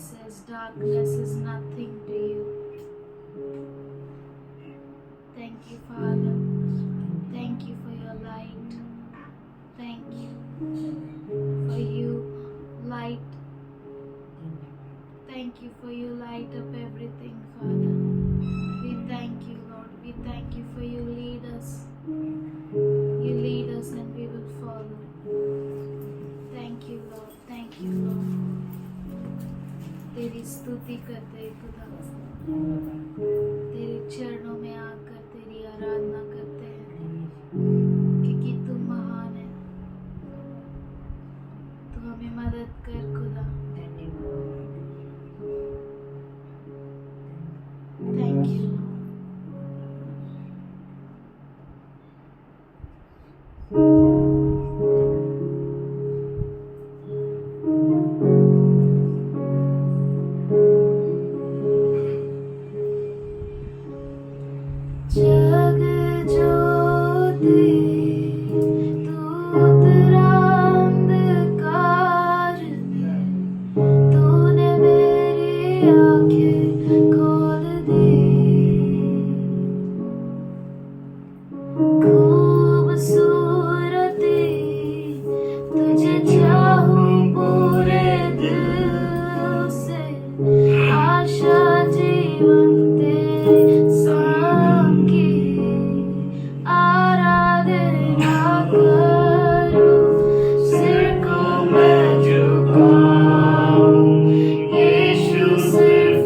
says darkness is nothing to you. Thank you, Father. Thank you for your light. Thank you for you light. Thank you for you light up everything, Father. We thank you, Lord. We thank you for you lead us. You lead us and we will follow. Thank you, Lord. Thank you, Lord. तेरी स्तुति करते हैं खुदा, तेरे चरणों में आकर तेरी आराधना करते हैं क्योंकि तू महान है। तू हमें मदद कर खुदा। Thank you. जग ज्योति तू उतरा अंधकार में, तूने मेरी आंखें खोल दी। खूबसूरती तुझे चाहूं पूरे दिल से, आशा जीवन तेरे संग की, आराधना करूं, सिर को मैं झुकाऊं, यीशु सिर्फ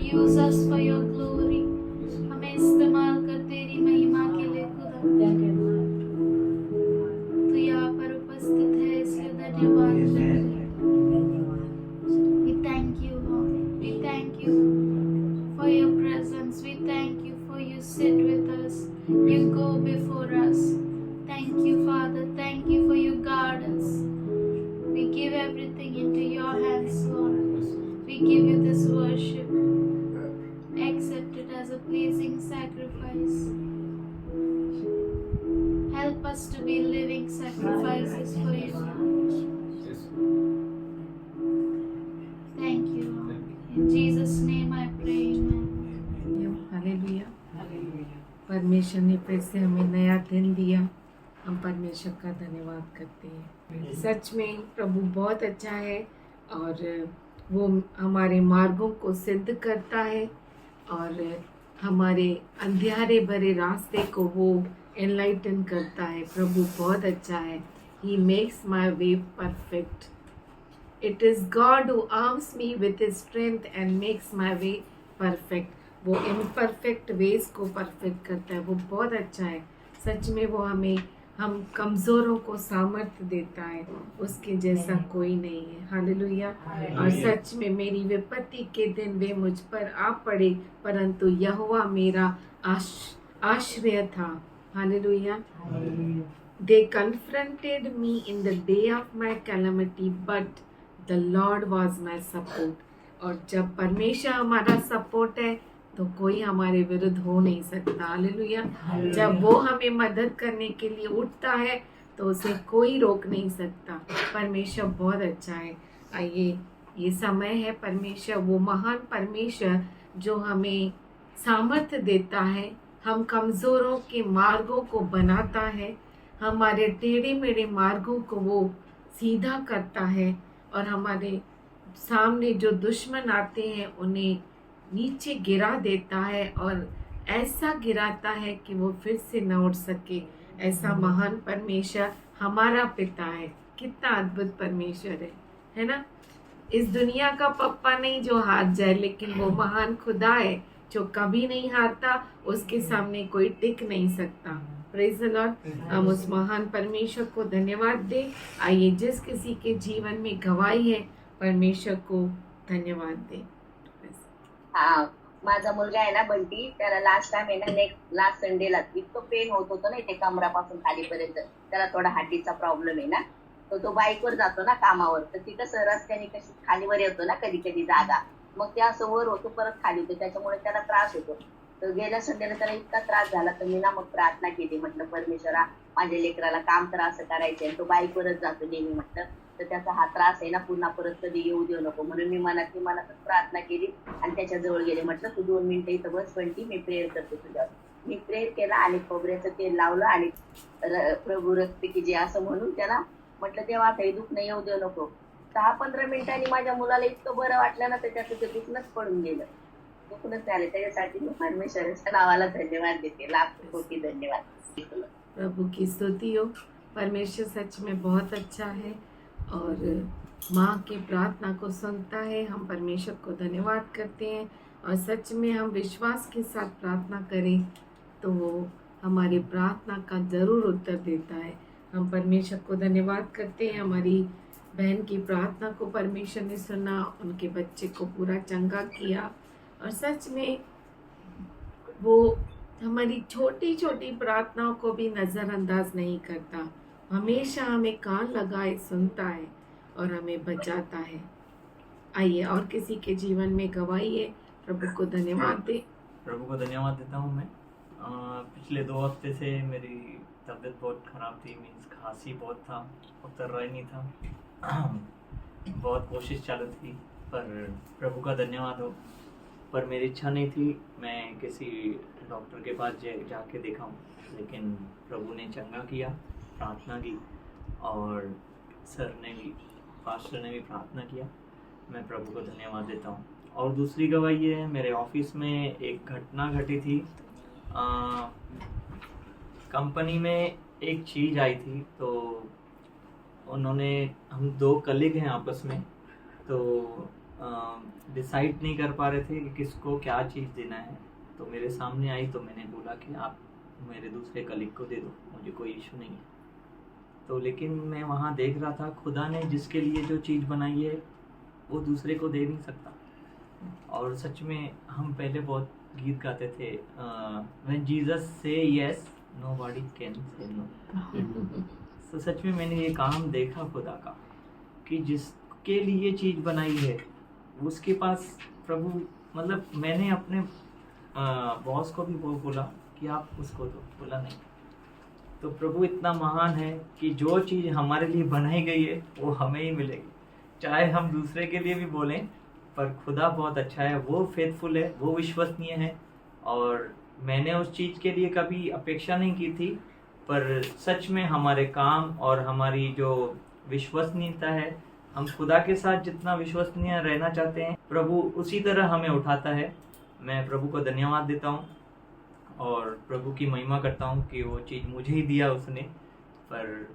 use us for your glory. हमें इस्तेमाल कर तेरी महिमा के लिए खुदा। तू यहाँ पर उपस्थित है इसलिए धन्यवाद। We thank you, Lord. We thank you for your presence. We thank you for you sit with us. You go before us. Thank you, Father. Thank you for you guard us. We give everything into your hands, Lord. We give you this worship. Accept it as a pleasing sacrifice. Help us to be living sacrifices for you. Thank you, Lord. In Jesus' name I pray. Amen. Hallelujah. परमेश्वर ने फिर से हमें नया दिन दिया, हम परमेश्वर का धन्यवाद करते हैं। सच में प्रभु बहुत अच्छा है और वो हमारे मार्गों को सिद्ध करता है और हमारे अंधेरे भरे रास्ते को वो एनलाइटन करता है। प्रभु बहुत अच्छा है। He makes my way perfect. It is God who arms me with His strength and makes my way perfect. वो imperfect ways को परफेक्ट करता है। वो बहुत अच्छा है। सच में वो हम कमज़ोरों को सामर्थ्य देता है। उसके जैसा कोई नहीं है। हालेलुया। और सच में मेरी विपत्ति के दिन वे मुझ पर आ पड़े, परंतु यहोवा मेरा आश्रय था। Hallelujah. They confronted me in the day of my calamity, but the Lord was my support. और जब परमेश्वर हमारा सपोर्ट है तो कोई हमारे विरुद्ध हो नहीं सकता। हालेलुया। जब वो हमें मदद करने के लिए उठता है तो उसे कोई रोक नहीं सकता। परमेश्वर बहुत अच्छा है। आइए, ये समय है परमेश्वर, वो महान परमेश्वर जो हमें सामर्थ्य देता है, हम कमज़ोरों के मार्गों को बनाता है, हमारे टेढ़े मेढ़े मार्गों को वो सीधा करता है और हमारे सामने जो दुश्मन आते हैं उन्हें नीचे गिरा देता है और ऐसा गिराता है कि वो फिर से न उठ सके। ऐसा महान परमेश्वर हमारा पिता है। कितना अद्भुत परमेश्वर है ना। इस दुनिया का पप्पा नहीं जो हार जाए, लेकिन वो महान खुदा है जो कभी नहीं हारता। उसके सामने कोई टिक नहीं सकता। Praise the Lord. हम उस महान परमेश्वर को धन्यवाद दें। आइए, जिस किसी के जीवन में गवाही है परमेश्वर को धन्यवाद दें। हा, माझा मुलगा आहे ना बंटी, त्याला लास्ट टाइम आहे ना लास्ट संडेला इतकं पेन होत होतं ना इथे कमरापासून खालीपर्यंत. त्याला थोडा हार्टीचा प्रॉब्लेम आहे ना, तर तो बाईकवर जातो ना कामावर, तर ती कसं रस्त्याने कशी खालीवर येतो ना कधी कधी जागा, मग ते असं वर होतो परत खाली होतो, त्याच्यामुळे त्याला त्रास होतो. तर गेल्या संडेला त्याला इतका त्रास झाला तर मी ना मग प्रार्थना केली. म्हटलं परमेश्वरा, माझ्या लेकराला काम तर असं करायचंय, तो बाईकवरच जातो नेहमी. म्हटलं तर त्याचा हा त्रास आहे ना पुन्हा परत कधी येऊ देऊ नको, म्हणून मी मनातच प्रार्थना केली आणि त्याच्या जवळ गेले. म्हटलं तू 2 मिनिटं इथं बस बंटी, मी प्रेयर करते तुझ्यावर. मी प्रेयर केला आणि खोबऱ्याचं तेल लावलं आणि प्रभू रक्त की जे असं म्हणून त्याला म्हटलं तेव्हा आता हे दुखणं येऊ देऊ नको. 10-15 मिनिटांनी माझ्या मुलाला इतकं बरं वाटलं ना, तर त्याचं ते दुखणंच पडून गेलं. दुखणंच झालं. त्याच्यासाठी मी परमेश्वराच्या नावाला धन्यवाद देते. लाख कोटी धन्यवाद. प्रभु की स्तुति हो। परमेश्वर सच में बहुत अच्छा है और माँ की प्रार्थना को सुनता है। हम परमेश्वर को धन्यवाद करते हैं और सच में हम विश्वास के साथ प्रार्थना करें तो वो हमारी प्रार्थना का ज़रूर उत्तर देता है। हम परमेश्वर को धन्यवाद करते हैं। हमारी बहन की प्रार्थना को परमेश्वर ने सुना, उनके बच्चे को पूरा चंगा किया और सच में वो हमारी छोटी छोटी प्रार्थनाओं को भी नज़रअंदाज नहीं करता। हमेशा हमें कान लगाए सुनता है और हमें बचाता है। आइए, और किसी के जीवन में गवाही है, प्रभु को धन्यवाद दे। प्रभु को धन्यवाद देता हूँ मैं। पिछले 2 हफ्ते से मेरी तबीयत बहुत ख़राब थी। मीन्स खांसी बहुत था, उतर रहा ही नहीं था। बहुत कोशिश चालू थी, पर प्रभु का धन्यवाद हो। पर मेरी इच्छा नहीं थी मैं किसी डॉक्टर के पास जाके दिखाऊं, लेकिन प्रभु ने चंगा किया। प्रार्थना की और पास्टर ने भी प्रार्थना किया। मैं प्रभु को धन्यवाद देता हूँ। और दूसरी गवाही ये है, मेरे ऑफिस में एक घटना घटी थी। कंपनी में एक चीज़ आई थी, तो उन्होंने, हम 2 कलीग हैं आपस में, तो डिसाइड नहीं कर पा रहे थे कि किसको क्या चीज़ देना है, तो मेरे सामने आई तो मैंने बोला कि आप मेरे दूसरे कलीग को दे दो, मुझे कोई इशू नहीं है। तो लेकिन मैं वहाँ देख रहा था खुदा ने जिसके लिए जो चीज़ बनाई है वो दूसरे को दे नहीं सकता। और सच में हम पहले बहुत गीत गाते थे, when Jesus say yes nobody can say no. तो सच में मैंने ये काम देखा खुदा का कि जिसके लिए चीज़ बनाई है उसके पास प्रभु, मतलब मैंने अपने बॉस को भी वो बोला कि आप उसको दो, बोला नहीं। तो प्रभु इतना महान है कि जो चीज़ हमारे लिए बनाई गई है वो हमें ही मिलेगी, चाहे हम दूसरे के लिए भी बोलें। पर खुदा बहुत अच्छा है, वो फेथफुल है, वो विश्वसनीय है। और मैंने उस चीज़ के लिए कभी अपेक्षा नहीं की थी, पर सच में हमारे काम और हमारी जो विश्वसनीयता है, हम खुदा के साथ जितना विश्वसनीय रहना चाहते हैं प्रभु उसी तरह हमें उठाता है। मैं प्रभु को धन्यवाद देता हूँ और प्रभु की महिमा करता हूँ कि वो चीज़ मुझे ही दिया उसने। पर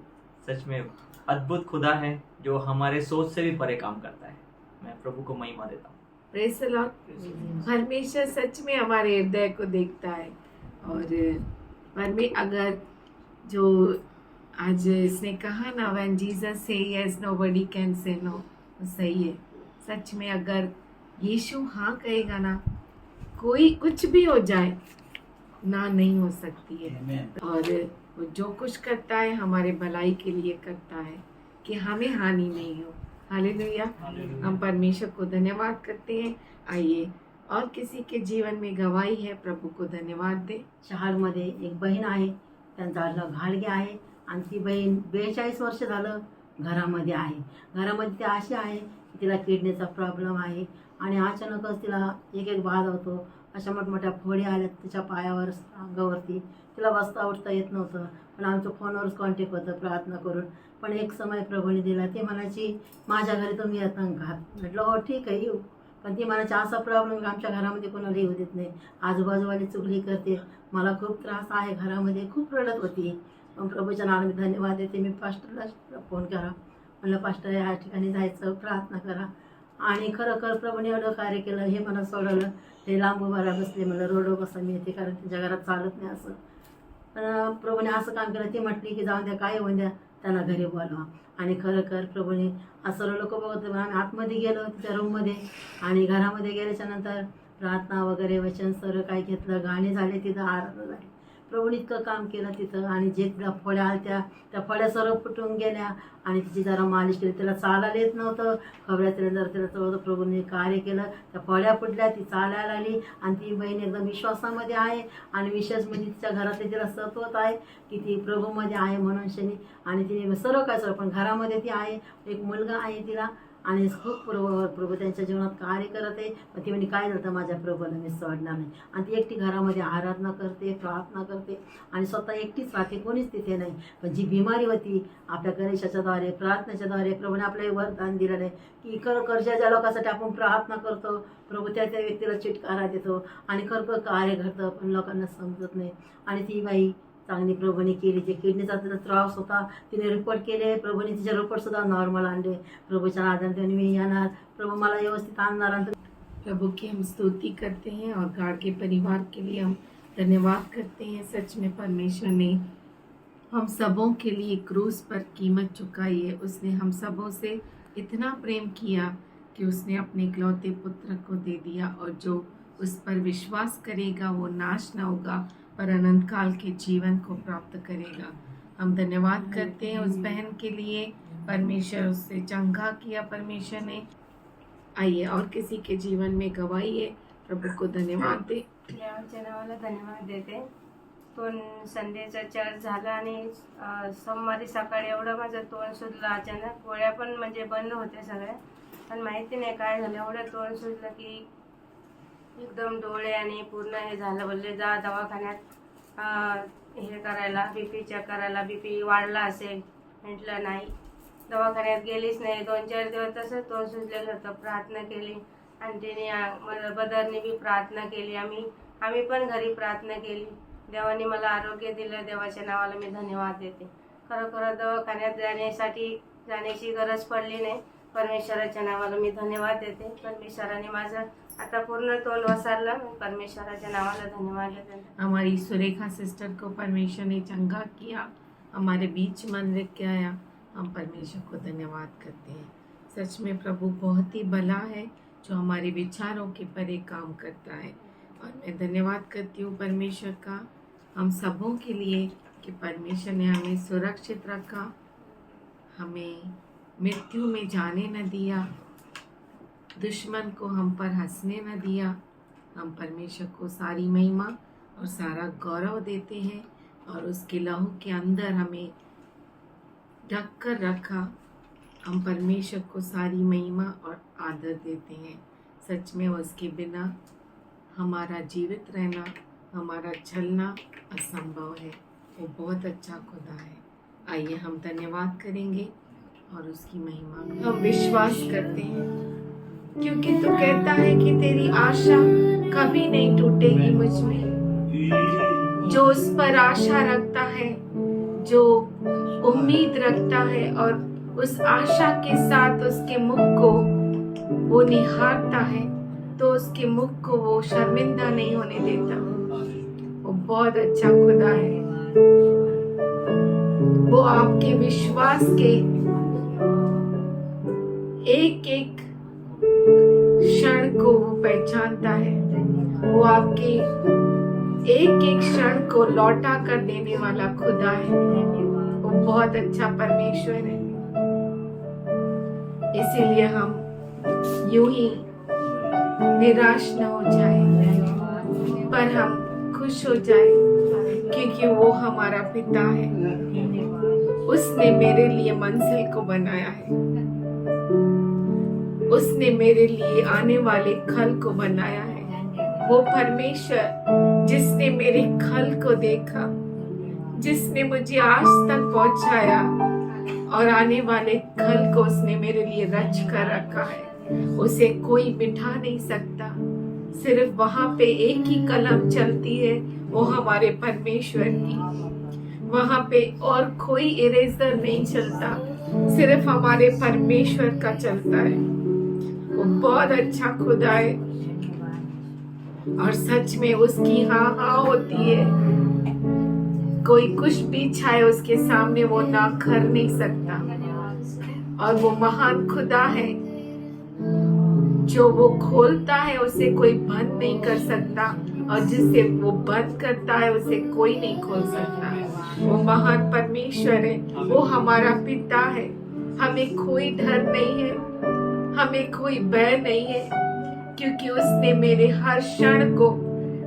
सच में अद्भुत खुदा है जो हमारे सोच से भी परे काम करता है। मैं प्रभु को महिमा देता हूँ। Praise the Lord. परमेश्वर सच में हमारे हृदय को देखता है। और अगर जो आज इसने कहा ना, when Jesus say yes nobody can say no, वो सही है। सच में अगर यीशु हाँ कहेगा ना, कोई कुछ भी हो जाए ना नहीं हो सकती है। और वो जो कुछ करता है हमारे भलाई के लिए करता है कि हमें हानि नहीं हो। हालेलुया। हम परमेश्वर को धन्यवाद करते हैं। आइए और किसी के जीवन में गवाही है, प्रभु को धन्यवाद दे। शहारमध्ये एक बहीण आहे, त्यांचा घालगे आहे आणि ती बहीण 42 वर्ष झालं घरामध्ये आहे. घरामध्ये ती अशी आहे की तिला किडनीचा प्रॉब्लेम आहे आणि अचानकच तिला एक बाधा होतो. अशा मोठमोठ्या फोडी आल्या तिच्या पायावर, अंगावरती. तिला बसता उठता येत नव्हतं. पण आमचं फोनवरच कॉन्टॅक्ट होतं प्रार्थना करून. पण एक समय प्रभूने दिला. ती म्हणायची माझ्या घरी तुम्ही येत का? म्हटलं हो ठीक आहे येऊ. पण ती म्हणायची असा प्रॉब्लेम आमच्या घरामध्ये कोणाला येऊ देत नाही, आजूबाजूवाली चुगली करते, मला खूप त्रास आहे घरामध्ये, खूप रडत होती. मग प्रभूच्या नावाने मी धन्यवाद देते. मी पास्टरला फोन करा, म्हणलं पास्टर या ठिकाणी जायचं, प्रार्थना करा. आणि खरोखर प्रभूने एवढं कार्य केलं, हे मला सोडवलं. ते लांब उभारा बसले, म्हणलं रोडवर बसा मी येते, कारण त्यांच्या घरात चालत नाही असं. पण प्रभूने असं काम केलं. ती म्हटली की जाऊन द्या, काय होऊन द्या, त्यांना घरी बोलवा. आणि खरोखर प्रभूने सर्व लोक बघत होते. आम्ही आतमध्ये गेलो तिच्या रूममध्ये आणि घरामध्ये गेल्याच्या नंतर प्रार्थना वगैरे वचन सर्व काय घेतलं, गाणे झाले, तिथं आराधना झाली. प्रभूने इतकं काम केलं तिथं. आणि जे तिला फळ्या आल्या त्या फळ्या सर्व फुटून गेल्या आणि तिची जरा मालिश केली. तिला चालायला येत नव्हतं, खबऱ्यात जर तिला चढवतं. प्रभूने कार्य केलं, त्या फळ्या फुटल्या, ती चालायला लागली. आणि ती बहीण एकदम विश्वासामध्ये आहे. आणि विशेष म्हणजे तिच्या घरातले तिला सतवत आहे की ती प्रभूमध्ये आहे म्हणून शनी. आणि तिने सर्व काय सर्व, पण घरामध्ये ती आहे, एक मुलगा आहे तिला. आणि खूप प्रभू त्यांच्या जीवनात कार्य करत आहे. पण ती म्हणजे काय झालं, माझ्या प्रभूला मी सोडणार नाही. आणि ती एकटी घरामध्ये आराधना करते, प्रार्थना करते आणि स्वतः एकटीच राहते, कोणीच तिथे नाही. पण जी बिमारी होती, आपल्या गणेशाच्याद्वारे, प्रार्थनेच्या द्वारे प्रभूने आपलं वरदान दिलेलं आहे की खरोखर ज्या लोकांसाठी आपण प्रार्थना करतो, प्रभू त्या व्यक्तीला चिटकारा देतो आणि खरोखर कार्य घडतं. पण लोकांना समजत नाही. आणि ती बाई चांगली प्रभूने केली. जे किडनीचा तिचा त्रास होता, तिने रिपोर्ट केले. प्रभूने तिचे रिपोर्टसुद्धा नॉर्मल आणले. प्रभूच्या आधार मी येणार, प्रभू मला व्यवस्थित आणणार. आणि प्रभु की हम स्तुति करते हैं और गाड़ के परिवार के लिए हम धन्यवाद करते हैं। सच में परमेश्वर ने हम सबों के लिए क्रूस पर कीमत चुकाई है। उसने हम सबों से इतना प्रेम किया कि उसने अपने इकलौते पुत्र को दे दिया, और जो उस पर विश्वास करेगा वो नाश न होगा पर अनंत काल के जीवन को प्राप्त करेगा। हम धन्यवाद करते हैं उस बहन के लिए, परमेश्वर उससे चंगा किया परमेश्वर ने। आइए और किसी के जीवन में गवाही है, प्रभु को धन्यवाद दे। देवाच्या नावाला धन्यवाद देते. तोंड संडेचा चर्च झाला आणि सोमवारी सकाळी एवढं माझं तोंड सुजलं अचानक. गोळ्या पण म्हणजे बंद होत्या सगळ्या, पण माहिती नाही काय झालं, एवढं तोंड सुजलं की एकदम डोळे आणि पूर्ण हे झालं. बोलले जा दवाखान्यात हे करायला, BP चेक करायला, BP वाढला असेल. म्हटलं नाही. दवाखान्यात गेलीच नाही. 2-4 दिवस तसंच तोंड सुजलेलं होतं. प्रार्थना केली आणि तिने बदरने बी प्रार्थना केली. आम्ही पण घरी प्रार्थना केली. देवाने मला आरोग्य दिलं. देवाच्या नावाला मी धन्यवाद देते. खरोखर दवाखान्यात जाण्याची गरज पडली नाही. परमेश्वराच्या नावाला मी धन्यवाद देते. परमेश्वराने माझं आता पूर्ण तोल वसारलं. मी परमेश्वराच्या नावाला धन्यवाद देते. हमारी सुरेखा सिस्टर को परमेश्वर ने चंगा किया, हमारे बीच मन लेके आया. हम परमेश्वर को धन्यवाद करते हैं. सच में प्रभु बहुत ही भला है जो हमारे विचारों के परे काम करता है. और मैं धन्यवाद करती हूँ परमेश्वर का हम सबों के लिए कि परमेश्वर ने हमें सुरक्षित रखा, हमें मृत्यु में जाने न दिया, दुश्मन को हम पर हंसने न दिया. हम परमेश्वर को सारी महिमा और सारा गौरव देते हैं और उसके लहू के अंदर हमें ढक कर रखा. हम परमेश्वर को सारी महिमा और आदर देते हैं. सच में उसके बिना हमारा जीवित रहना, हमारा चलना असंभव है. वो बहुत अच्छा खुदा है. आइए हम धन्यवाद करेंगे और उसकी महिमा. हम विश्वास करते हैं क्योंकि तू कहता है कि तेरी आशा कभी नहीं टूटेगी मुझ में. जो उस पर आशा रखता है, जो उम्मीद रखता है और उस आशा के साथ उसके मुख को वो निहारता है, तो उसके मुख को वो शर्मिंदा नहीं होने देता. वो बहुत अच्छा खुदा है. वो आपके विश्वास के एक एक क्षण को वो पहचानता है. वो आपके एक एक क्षण को लौटा कर देने वाला खुदा है. वो बहुत अच्छा परमेश्वर है. इसीलिए हम यूं ही निराश न हो जाए, पर हम खुश हो जाए क्योंकि वो हमारा पिता है. उसने मेरे लिए मंजिल को बनाया है. उसने मेरे लिए आने वाले कल को बनाया है. वो परमेश्वर जिसने मेरे कल को देखा, जिसने मुझे आज तक पहुंचाया और आने वाले कल को उसने मेरे लिए रच कर रखा है. उसे कोई मिटा नहीं सकता. सिर्फ वहां पे एक ही कलम चलती है, वो हमारे परमेश्वर की. वहां पे और कोई इरेजर नहीं चलता, सिर्फ हमारे परमेश्वर का चलता है. वो बहुत अच्छा खुदा है और सच में उसकी हाँ हाँ होती है. कोई कुछ भी छाए उसके सामने वो ना कर नहीं सकता. और वो महान खुदा है, जो वो खोलता है उसे कोई बंद नहीं कर सकता, और जिसे वो बंद करता है उसे कोई नहीं खोल सकता. वो महान परमेश्वर है. वो हमारा पिता है. हमें कोई डर नहीं है, हमें कोई भय नहीं है, क्योंकि उसने मेरे हर क्षण को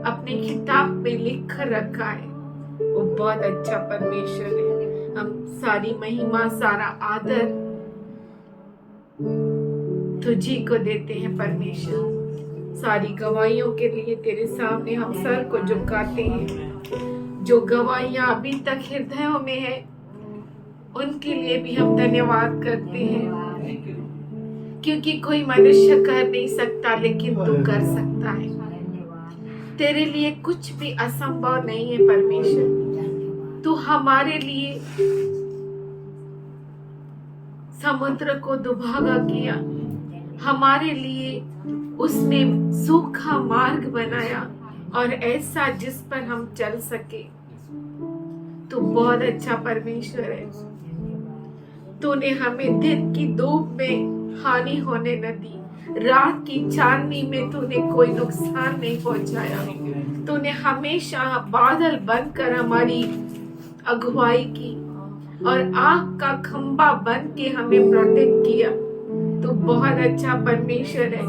अपनी किताब में लिख कर रखा है. वो बहुत अच्छा परमेश्वर है. हम सारी महिमा, सारा आदर तुझी को देते हैं परमेश्वर. सारी गवाहियों के लिए तेरे सामने हम सर को झुकाते हैं. जो गवाहियां अभी तक हृदयों में है, उनके लिए भी हम धन्यवाद करते हैं, क्योंकि कोई मनुष्य कर नहीं सकता लेकिन तू कर सकता है. तेरे लिए कुछ भी असंभव नहीं है परमेश्वर. तू हमारे लिए समुद्र को दुभागा किया, हमारे लिए उसने सूखा मार्ग बनाया, और ऐसा जिस पर हम चल सके. तू बहुत अच्छा परमेश्वर है. तूने हमें दिन की धूप में हानि होने न दी, रात की चांदनी में तूने कोई नुकसान नहीं पहुंचाया. तूने हमेशा बादल बनकर हमारी अगुवाई की और आग का खंबा बन के हमें प्रोटेक्ट किया. तू बहुत अच्छा परमेश्वर है.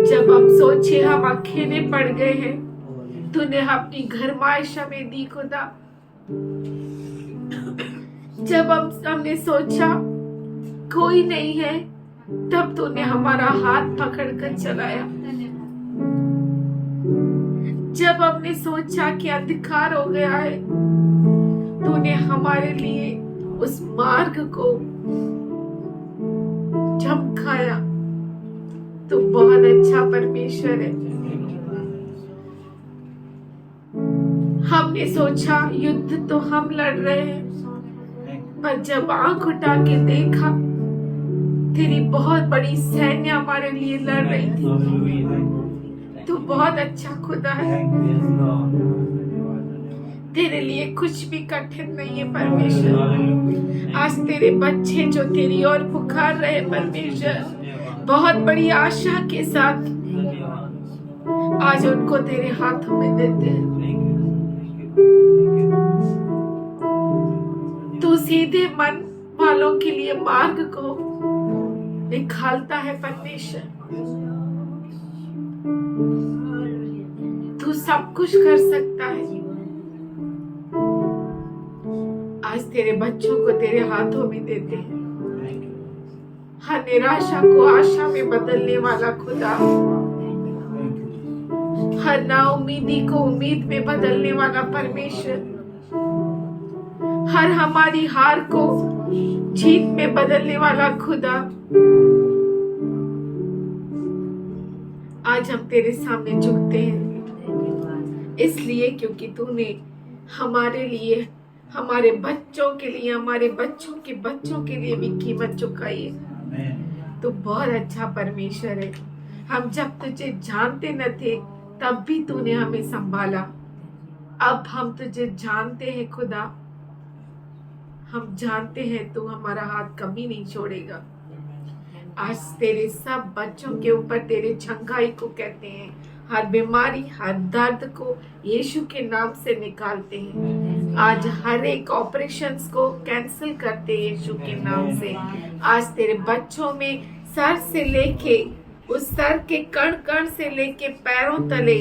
जब हम सोचे हम अकेले पड़ गए हैं, तूने अपनी घरमाइश हमें दी खुदा. जब हमने सोचा कोई नहीं है, तब तूने हमारा हाथ पकड़कर चलाया. जब हमने सोचा कि अंधकार हो गया है, तूने हमारे लिए उस मार्ग को चमकाया. तू बहुत अच्छा परमेश्वर है. हमने सोचा युद्ध तो हम लड़ रहे हैं, पर जब आंख उठा के देखा तेरी बहुत बड़ी सैन्य हमारे लिए लड़ रही थी। तू बहुत अच्छा खुदा है, तेरे लिए कुछ भी कठिन नहीं है परमेश्वर। आज तेरे बच्चे जो तेरी ओर पुकार रहे परमेश्वर, बहुत बड़ी आशा के साथ आज उनको तेरे हाथों में देते हैं। तू सीधे मन वालों के लिए मार्ग को निकालता है परमेश्वर। तू सब कुछ कर सकता है। आज तेरे बच्चों को तेरे हाथों में देते हैं। हर निराशा को आशा में बदलने वाला खुदा, हर नाउमीदी को उम्मीद में बदलने वाला परमेश्वर, हर हमारी हार को जीत में बदलने वाला खुदा, आज हम तेरे सामने झुकते हैं, इसलिए क्योंकि तूने हमारे लिए, हमारे बच्चों के लिए, हमारे बच्चों के बच्चों के लिए भी कीमत चुकाई है। तू बहुत अच्छा परमेश्वर है। हम जब तुझे जानते न थे तब भी तूने हमें संभाला। अब हम तुझे जानते हैं खुदा, हम जानते हैं तू हमारा हाथ कभी नहीं छोड़ेगा। आज तेरे सब बच्चों के ऊपर तेरे छंगाई को कहते हैं, हर बीमारी, हर दर्द को यीशु के नाम से निकालते हैं। आज हर एक ऑपरेशंस को कैंसिल करते हैं यीशु के नाम से। आज तेरे बच्चों में सर से लेके, उस सर के कण कण से लेके पैरों तले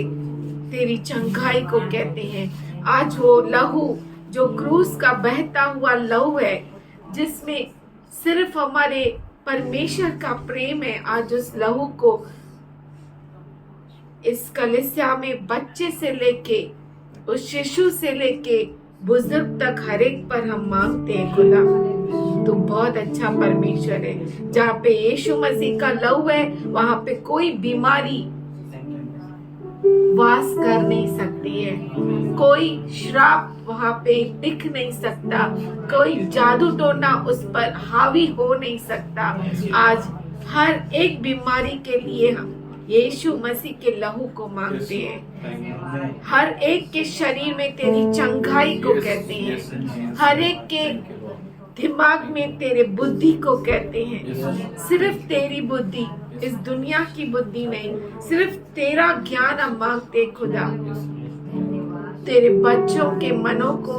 तेरी चंगाई को कहते हैं। आज वो लहू जो क्रूस का बहता हुआ लहू है, जिसमें सिर्फ हमारे परमेश्वर का प्रेम है, आज उस लहू को इस कलीसिया में बच्चे से लेके, उस शिशु से लेके बुजुर्ग तक हर एक पर हम मांगते हैं खुदा। तू बहुत अच्छा परमेश्वर है। जहाँ पे यीशु मसीह का लहू है वहां पे कोई बीमारी वास कर नहीं सकती है, कोई श्राप वहां पे टिक नहीं सकता, कोई जादू टोना उस पर हावी हो नहीं सकता। आज हर एक बीमारी के लिए हम यीशु मसीह के लहू को मांगते हैं। हर एक के शरीर में तेरी चंगाई को कहते हैं, हर एक के दिमाग में तेरे बुद्धि को कहते हैं। सिर्फ तेरी बुद्धि, इस दुनिया की बुद्धि नहीं, सिर्फ तेरा ज्ञान हम मांगते खुदा। तेरे बच्चों के मनों को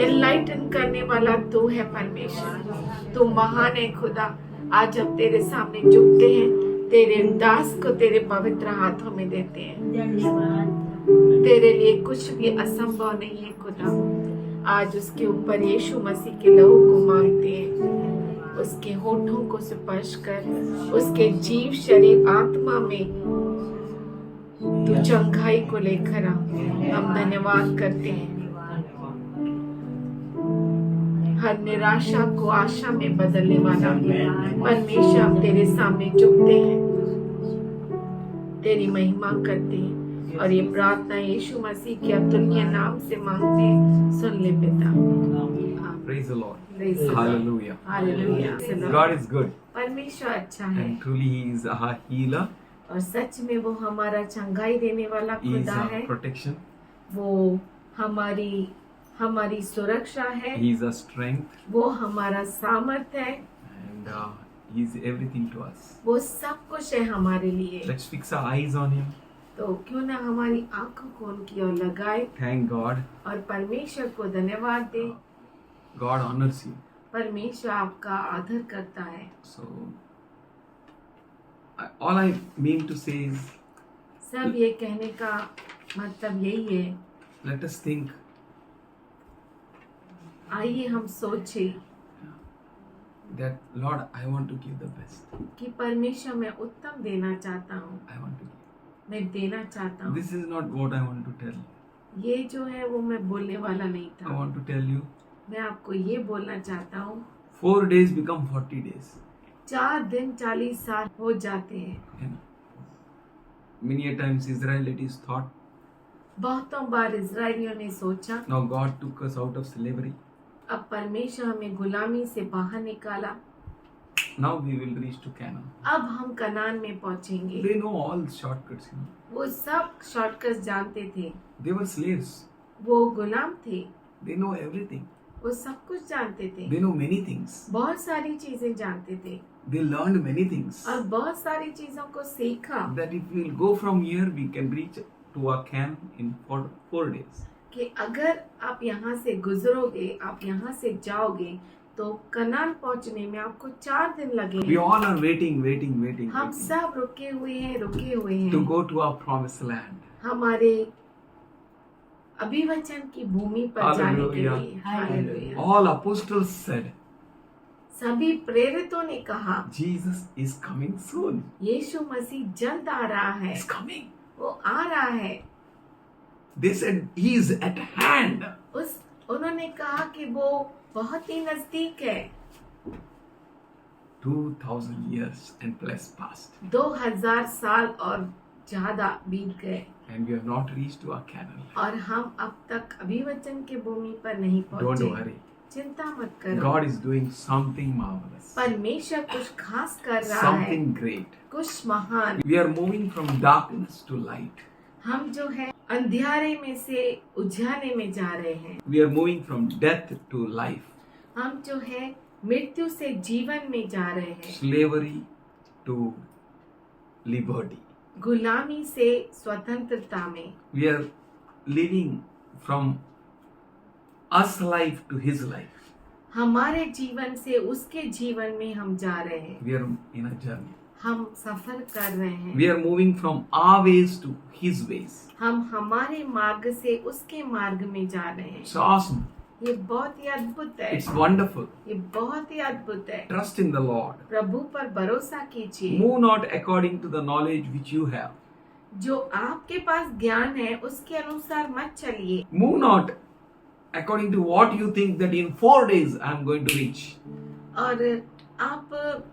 एनलाइटन करने वाला तू है परमेश्वर। तू महान है खुदा। आज हम तेरे सामने झुकते हैं, तेरे दास को तेरे पवित्र हाथों में देते हैं। तेरे लिए कुछ भी असंभव नहीं है खुदा। आज उसके ऊपर यीशु मसीह के लहू को मांगते हैं। उसके होठों को स्पर्श कर, उसके जीव शरीर आत्मा में तू चंगाई को लेकर आ। हम धन्यवाद करते हैं। हर निराशा को आशा में बदलने वाला परमेश्वर, हम तेरे सामने झुकते हैं, तेरी महिमा करते हैं और ये प्रार्थना यीशु मसीह के अतुल्य नाम से मांगते हैं। सुन ले पिता। Praise the Lord. Praise the Lord. Hallelujah. Hallelujah. God is good परमेश्वर अच्छा है and truly He is our healer. और सच में वो हमारा चंगाई देने वाला He is खुदा our है। protection. वो हमारी सुरक्षा है। He is our strength वो हमारा सामर्थ्य है। and He is everything to us. वो सब कुछ है हमारे लिए। Let's fix our eyes on Him. तो क्यों ना हमारी आंखों को उनकी ओर लगाए Thank God. और परमेश्वर को धन्यवाद दे। God honors you. परमेश्वर आपका आदर करता है। So, all I mean to say is, सब ये कहने का मतलब यही है, let us think. आइए हम सोचे That Lord, I want to give the best. कि परमेश्वर मैं उत्तम देना चाहता हूँ, I want to give. मैं देना चाहता हूँ। This is not what I want to tell. ये जो है वो मैं बोलने वाला नहीं I था। want to tell you. मैं आपको ये बोलना चाहता हूँ, 4 days become 40 days. 4 दिन 40 साल हो जाते हैं। You know. Many a times Israelites thought, बहुतों बार इजरायलियों ने सोचा now God took us out of slavery. अब परमेश्वर हमें गुलामी से बाहर निकाला, Now we will reach to Canaan. अब हम कनान में पहुंचेंगे। They know all shortcuts, you know. वो सब शॉर्टकट्स जानते थे, They were slaves. वो गुलाम थे, They know everything. वो सब कुछ जानते थे, They know many things. बहुत सारी चीजें जानते थे They learned many things. और बहुत सारी चीजों को सीखा That if we'll go from here, we can reach to our camp in 4 days. कि अगर आप यहाँ से गुजरोगे, आप यहाँ से जाओगे तो कनान पहुँचने में आपको 4 दिन We लगेंगे। all are waiting हम सब रुके हुए हैं to go to our promised land. हमारे अभिवचन की भूमि पर जाने के Hallelujah. लिए। हालेलुया। All apostles said, सभी प्रेरितों ने कहा Jesus is coming soon. यीशु मसीह जल्द आ रहा है, He's coming. वो आ रहा है। They said, He is at hand. उन्होंने कहा कि वो बहुत ही नजदीक है। 2000 years and plus passed. 2000 साल और ज्यादा बीत गए And we have not reached to our Canaan. और हम अब तक अभिवचन के भूमि पर नहीं Don't पहुंचे। worry. चिंता मत करो, God is doing something marvelous. परमेश्वर कुछ खास कर रहा है, Something great. कुछ महान। We are moving from darkness to light. हम जो है अंधियारे में से उजाले में जा रहे हैं। We are moving from death to life. हम जो है मृत्यु से जीवन में जा रहे हैं, Slavery to liberty. गुलामी से स्वतंत्रता में। We are living from us life to his life. हमारे जीवन से उसके जीवन में हम जा रहे हैं। We are in a journey. हम सफर कर रहे हैं। We are moving from our ways to his ways. हम हमारे मार्ग से उसके मार्ग में जा रहे हैं। It's awesome. ये बहुत ही अद्भुत है, It's wonderful. ये बहुत ही अद्भुत है। Trust in the Lord. प्रभु पर भरोसा कीजिए। Move not according to the knowledge which you have. जो आपके पास ज्ञान है उसके अनुसार मत चलिए। Move not according to what you think that in 4 days I am going to reach. और आप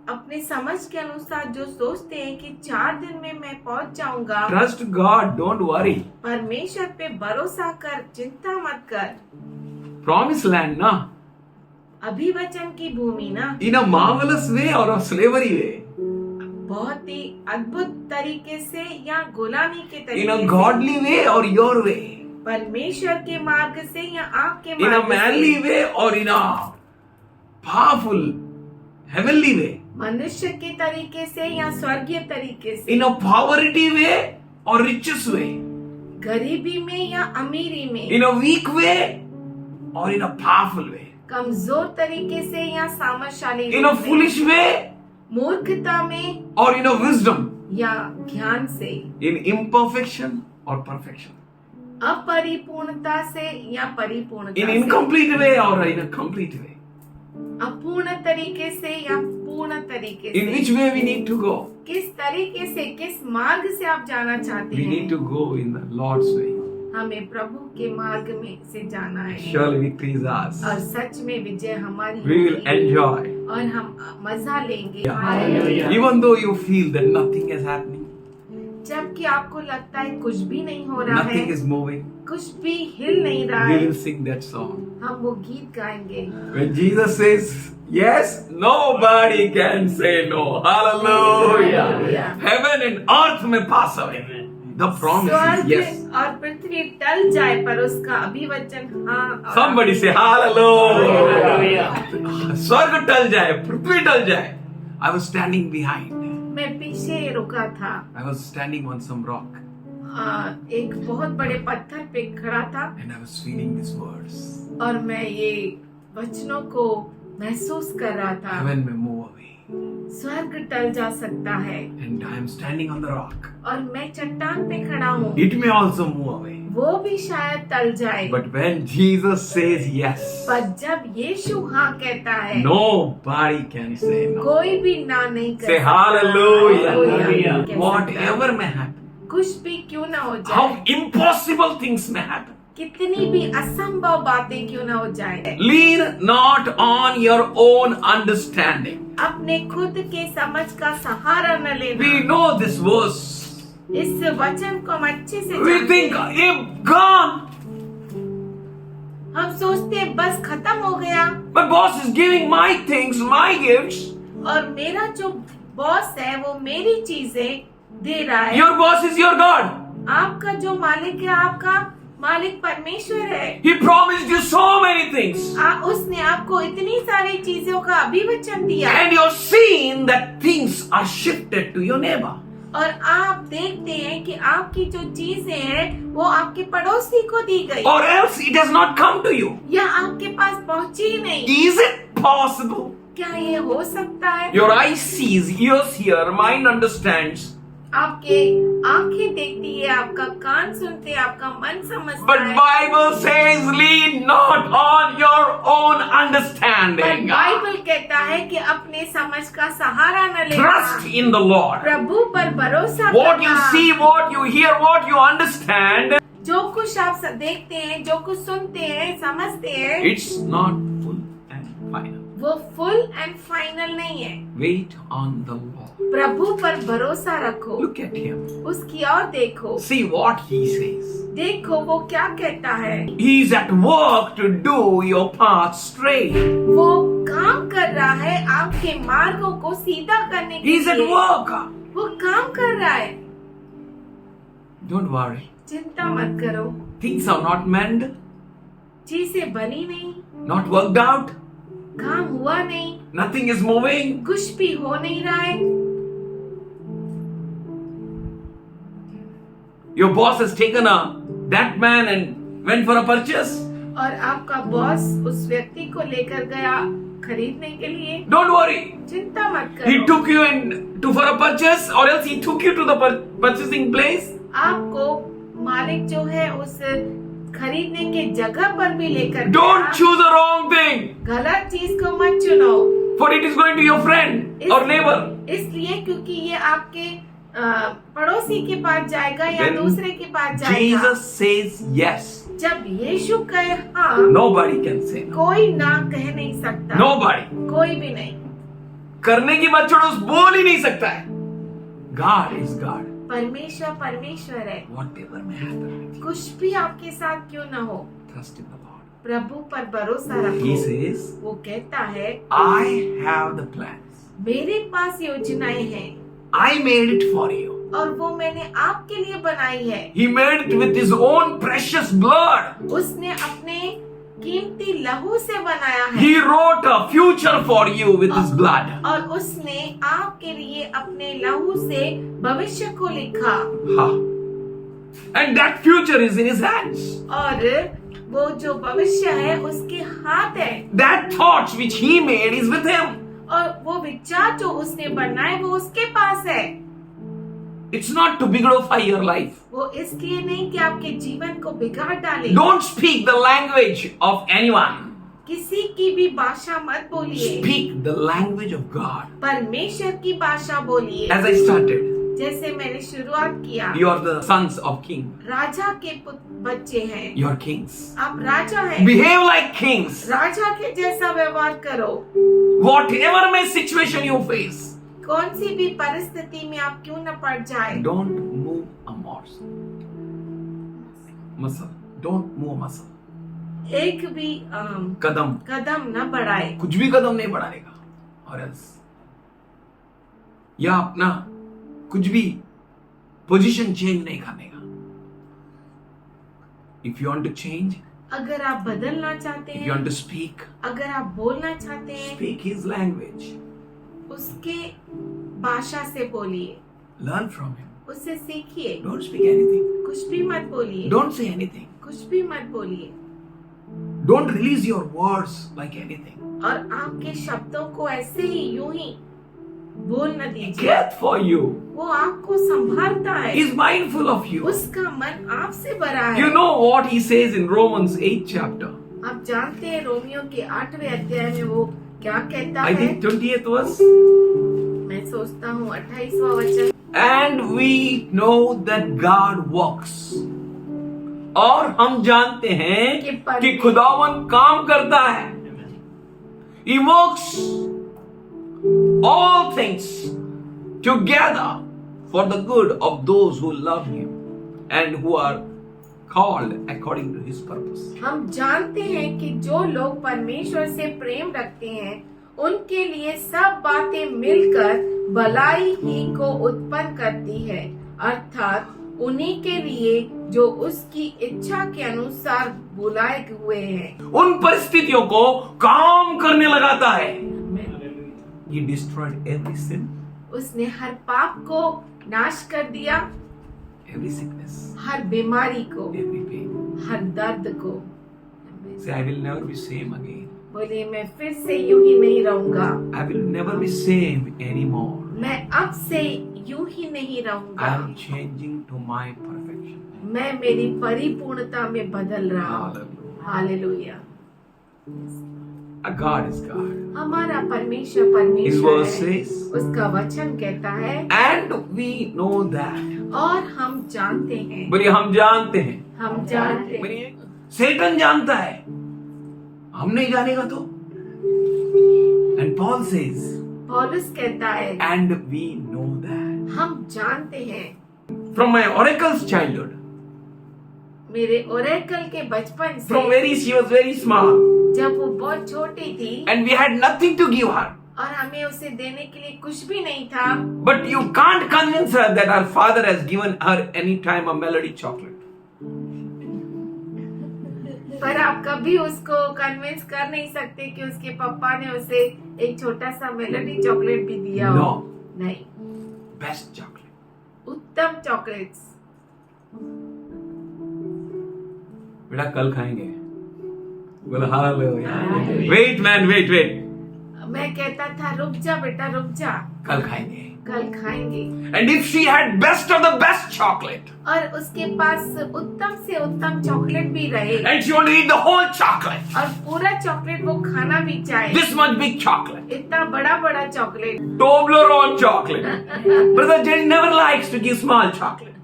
अपने समझ के अनुसार जो सोचते हैं कि 4 दिन में मैं पहुंच जाऊंगा, Trust God. Don't worry. परमेश्वर पे भरोसा कर, चिंता मत कर। Promised land, na? अभिवचन की भूमि ना In a marvelous way or a slavery way? बहुत ही अद्भुत तरीके से या गुलामी के In तरीके a से, godly way or your way? परमेश्वर के मार्ग से या आपके In a मार्ग manly से, way or in a powerful heavenly way? मनुष्य के तरीके से या स्वर्गीय तरीके से, In a poverty way or richest way? गरीबी में या अमीरी में, In a weak way or in a powerful way? कमजोर तरीके से या सामर्थशाली In a रूप में, foolish way मूर्खता में or in a wisdom? या ज्ञान से, In imperfection or perfection? अपरिपूर्णता से या परिपूर्णता In से, incomplete way or in a complete way? अपूर्ण तरीके से या पूर्ण तरीके In से, which way we need to go? किस तरीके से, किस मार्ग से आप जाना चाहते We हैं? need to go in the Lord's way. हमें प्रभु के मार्ग में से जाना है Surely victory is ours. और सच में विजय हमारी We will होगी enjoy. और हम मजा लेंगे। Yeah. Hallelujah. Even though you feel that nothing is happening, जबकि आपको लगता है कुछ भी नहीं हो रहा nothing है, is moving, कुछ भी हिल नहीं रहा we है, will sing that song. हम वो गीत गाएंगे। When Jesus says yes, nobody can say no. Hallelujah. Hallelujah. Heaven and earth may pass away. The promise is स्वर्ग yes. और पृथ्वी टल जाए पर उसका अभिवचन हाँ और Somebody say hallelujah. स्वर्ग टल जाए, पृथ्वी टल जाए. I was standing behind. मैं पीछे रुका था, I was standing on some rock एक बहुत बड़े पत्थर पे खड़ा था and I was feeling these words. और मैं ये वचनों को महसूस कर रहा था। Heaven may move away स्वर्ग टल जा सकता है and I am standing on the rock. और मैं चट्टान पे खड़ा हूँ, It may also move away. वो भी शायद टल जाए। But when Jesus says yes, पर जब यीशु हाँ कहता है, nobody can say no. कोई भी ना नहीं कर Say सकता। hallelujah. हालेलुया। कह सकता Whatever है। may happen, कुछ भी क्यों ना हो जाए, how impossible things may happen, कितनी भी असंभव बातें क्यों ना हो जाए, lean not on your own understanding. अपने खुद के समझ का सहारा न लेना। We know this verse. इस वचन को हम अच्छे से We जानते think हैं। if God हम सोचते हैं बस खत्म हो गया, My boss is giving my things, my gifts. और मेरा जो बॉस है वो मेरी चीजें दे रहा है। Your boss is your God. आपका जो मालिक है, आपका मालिक परमेश्वर है। He promised you so many things. उसने आपको इतनी सारी चीजों का अभिवचन दिया, And you're seeing that things are shifted to your neighbor. और आप देखते हैं कि आपकी जो चीजें हैं वो आपके पड़ोसी को दी गई, Or else it has not come to you. या आपके पास पहुंची ही नहीं। Is it possible? क्या ये हो सकता है? Your eyes sees, ears hear, mind understands. आपके आंखें देखती है, आपका कान सुनते हैं, आपका मन समझता But है। Bible says, lean not on your own पर understanding. बाइबल कहता है कि अपने समझ का सहारा न लेना, Trust in the Lord. प्रभु पर भरोसा What you करना। see, what you hear, what you understand, जो कुछ आप देखते हैं, जो कुछ सुनते हैं, समझते हैं, it's not full and final. वो फुल एंड फाइनल नहीं है। Wait on the Lord. प्रभु पर भरोसा रखो, Look at him. उसकी ओर देखो, See what he says. देखो वो क्या कहता है। He's at work to do your path straight. वो काम कर रहा है आपके मार्गों को सीधा करने के He's at लिए। work. वो काम कर रहा है। Don't worry. चिंता मत करो, Things are not mended, चीजें बनी नहीं, not worked out. काम हुआ नहीं, Nothing is moving. कुछ भी हो नहीं रहा है। Your boss has taken that man and went for a purchase. और आपका बॉस उस व्यक्ति को लेकर गया खरीदने के लिए। Don't worry. चिंता मत He करो, took you for a purchase, or else he took you to the purchasing place. आपको मालिक जो है उस खरीदने के जगह पर भी लेकर Don't गया। choose a wrong thing, गलत चीज को मत चुनो, for it is going to your friend or neighbor. इसलिए क्योंकि ये आपके पड़ोसी के पास जाएगा या When दूसरे के पास जाएगा। Jesus says yes, जब यीशु कहे हाँ, nobody can say no. कोई ना कह नहीं सकता, Nobody. कोई भी नहीं। करने की बात छोड़ो, बोल ही नहीं सकता है. God is God. परमेश्वर परमेश्वर है, Whatever may happen with you, कुछ भी आपके साथ क्यों ना हो, trust in the Lord. प्रभु पर भरोसा He रखो। says, वो कहता है I have the plans. मेरे पास योजनाएं हैं I made it for you. और वो मैंने आपके लिए बनाई है। He made it with his own precious blood. उसने अपने कीमती लहू से बनाया है, He wrote a future for you with his blood. और उसने आपके लिए अपने लहू से भविष्य को लिखा, Ha. And that future is in his hands. और वो जो भविष्य है उसके हाथ है, That thoughts which he made is with him. और वो विचार जो उसने बनाए वो उसके पास है। It's not to bigorify your life. वो इसलिए नहीं कि आपके जीवन को बिगाड़ डाले। Don't speak the language of anyone. किसी की भी भाषा मत बोलिए, Speak the language of God. परमेश्वर की भाषा बोलिए। As I started, जैसे मैंने शुरुआत किया, you are the sons of king. राजा के बच्चे हैं, You are kings. आप राजा हैं। Behave like kings. राजा के जैसा व्यवहार करो। Whatever may situation you face, कौन सी भी परिस्थिति में आप क्यों न पड़ जाए, don't move a muscle. Don't move a muscle. एक भी कदम, कदम न बढ़ाए, कुछ भी कदम नहीं बढ़ाने का, और else या अपना कुछ भी पोजीशन चेंज नहीं करने का. If you want to change, अगर आप बदलना चाहते if you हैं, want to speak, अगर आप बोलना चाहते हैं, speak his language. उसके भाषा से बोलिए, Learn from him. उससे सीखिए। Don't speak anything. कुछ भी मत बोलिए, Don't say anything. कुछ भी मत बोलिए, Don't release your words like anything. और आपके शब्दों को ऐसे ही यूं ही बोल न He दीजिए। cares for you. वो आपको संभालता है, He's mindful of you. उसका मन आपसे भरा है। You know what he says in Romans 8th chapter. आप जानते हैं रोमियो के 8वें अध्याय में वो क्या कहता I है? think 20th verse. मैं सोचता हूँ 28वां वचन। And we know that God works. और हम जानते हैं कि खुदावन काम करता है. He works all things together for the good of those who love him and who are called according to his purpose. हम जानते हैं कि जो लोग परमेश्वर से प्रेम रखते हैं उनके लिए सब बातें मिलकर भलाई ही को उत्पन्न करती है, अर्थात उन्हीं के लिए जो उसकी इच्छा के अनुसार बुलाए हुए हैं। उन परिस्थितियों को काम करने लगाता है। He destroyed every sin, उसने हर पाप को नाश कर दिया, every sickness, हर बीमारी को, every pain. हर दर्द को। Say, I will never be same again. बोलिए मैं फिर से यूं ही नहीं रहूंगा, I will never be same anymore. मैं अब से यूं ही नहीं रहूंगा, I am changing to my perfection. मैं मेरी परिपूर्णता में बदल रहा हूँ। Hallelujah. Hallelujah. Our God is God. हमारा परमेश्वर His परमेश्वर word है। says, उसका वचन कहता है and we know that. और हम जानते हैं, बोलिए हम जानते हैं। हम जानते हैं। बोलिए सेटन जानता है, हम नहीं जानेगा तो। And Paul says, पौलुस कहता है and we know that. हम जानते हैं। From my oracle's childhood, मेरे ओरेकल के बचपन from से, she was very small, जब वो बहुत छोटी थी and we had nothing to give her. और हमें उसे देने के लिए कुछ भी नहीं था, But you can't convince her that her father has given her any time a melody chocolate. पर आप कभी उसको कन्विंस कर नहीं सकते कि उसके पापा ने उसे एक छोटा सा मेलोडी चॉकलेट भी दिया हो। No. नहीं, Best chocolate. उत्तम चॉकलेट्स। बेटा कल खाएंगे। बोला हालेलुया। Wait man, wait. मैं कहता था रुक जा बेटा रुक जा, कल खाएंगे। कल खाएंगे। And if she had best of the best chocolate, और उसके पास उत्तम से उत्तम चॉकलेट भी रहे and she wanted to eat the whole chocolate, और पूरा चॉकलेट वो खाना भी चाहे, this much big chocolate, इतना बड़ा बड़ा chocolate. Toblerone chocolate. Brother Jerry never likes to give small chocolate.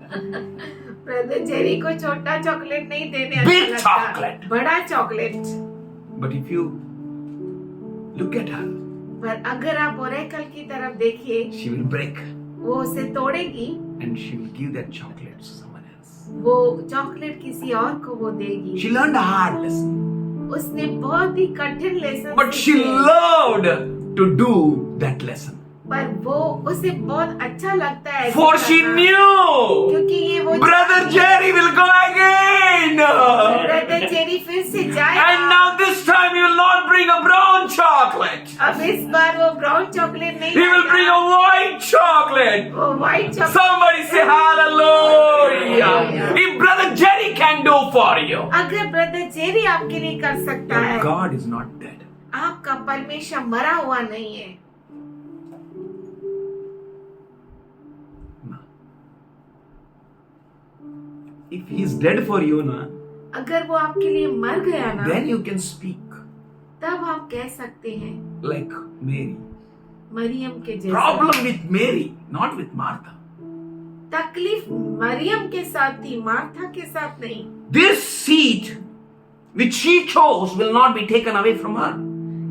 Brother Jerry को छोटा चॉकलेट नहीं देने Big अच्छा लगता, chocolate. बड़ा chocolate. But if you look at her, पर अगर आप ओरेकल की तरफ देखिए, she will break वो उसे तोड़ेगी, and she will give that chocolate to someone else. वो चॉकलेट किसी और को वो देगी। She learned a hard lesson, उसने बहुत ही कठिन lesson but she loved to do that lesson. पर वो उसे बहुत अच्छा लगता है, For she knew क्योंकि ये वो Brother Jerry will go again. Brother Jerry फिर से जाएगा। And now this time he will not bring a brown chocolate. अब इस बार वो ब्राउन चॉकलेट नहीं He will लाएगा, bring a white chocolate. वो white chocolate. Somebody say hallelujah. If Brother Jerry can do for you, अगर brother Jerry आपके लिए कर सकता है, God is not dead. आपका परमेश्वर मरा हुआ नहीं है। If he is dead for you, na, अगर वो आपके लिए मर गया ना, then you can speak तब आप कह सकते हैं like Mary. मरियम के जैसा। Problem with Mary, not with Martha. तकलीफ मरियम के साथ थी, मार्था के साथ नहीं। This seat which she chose will not be taken away from her.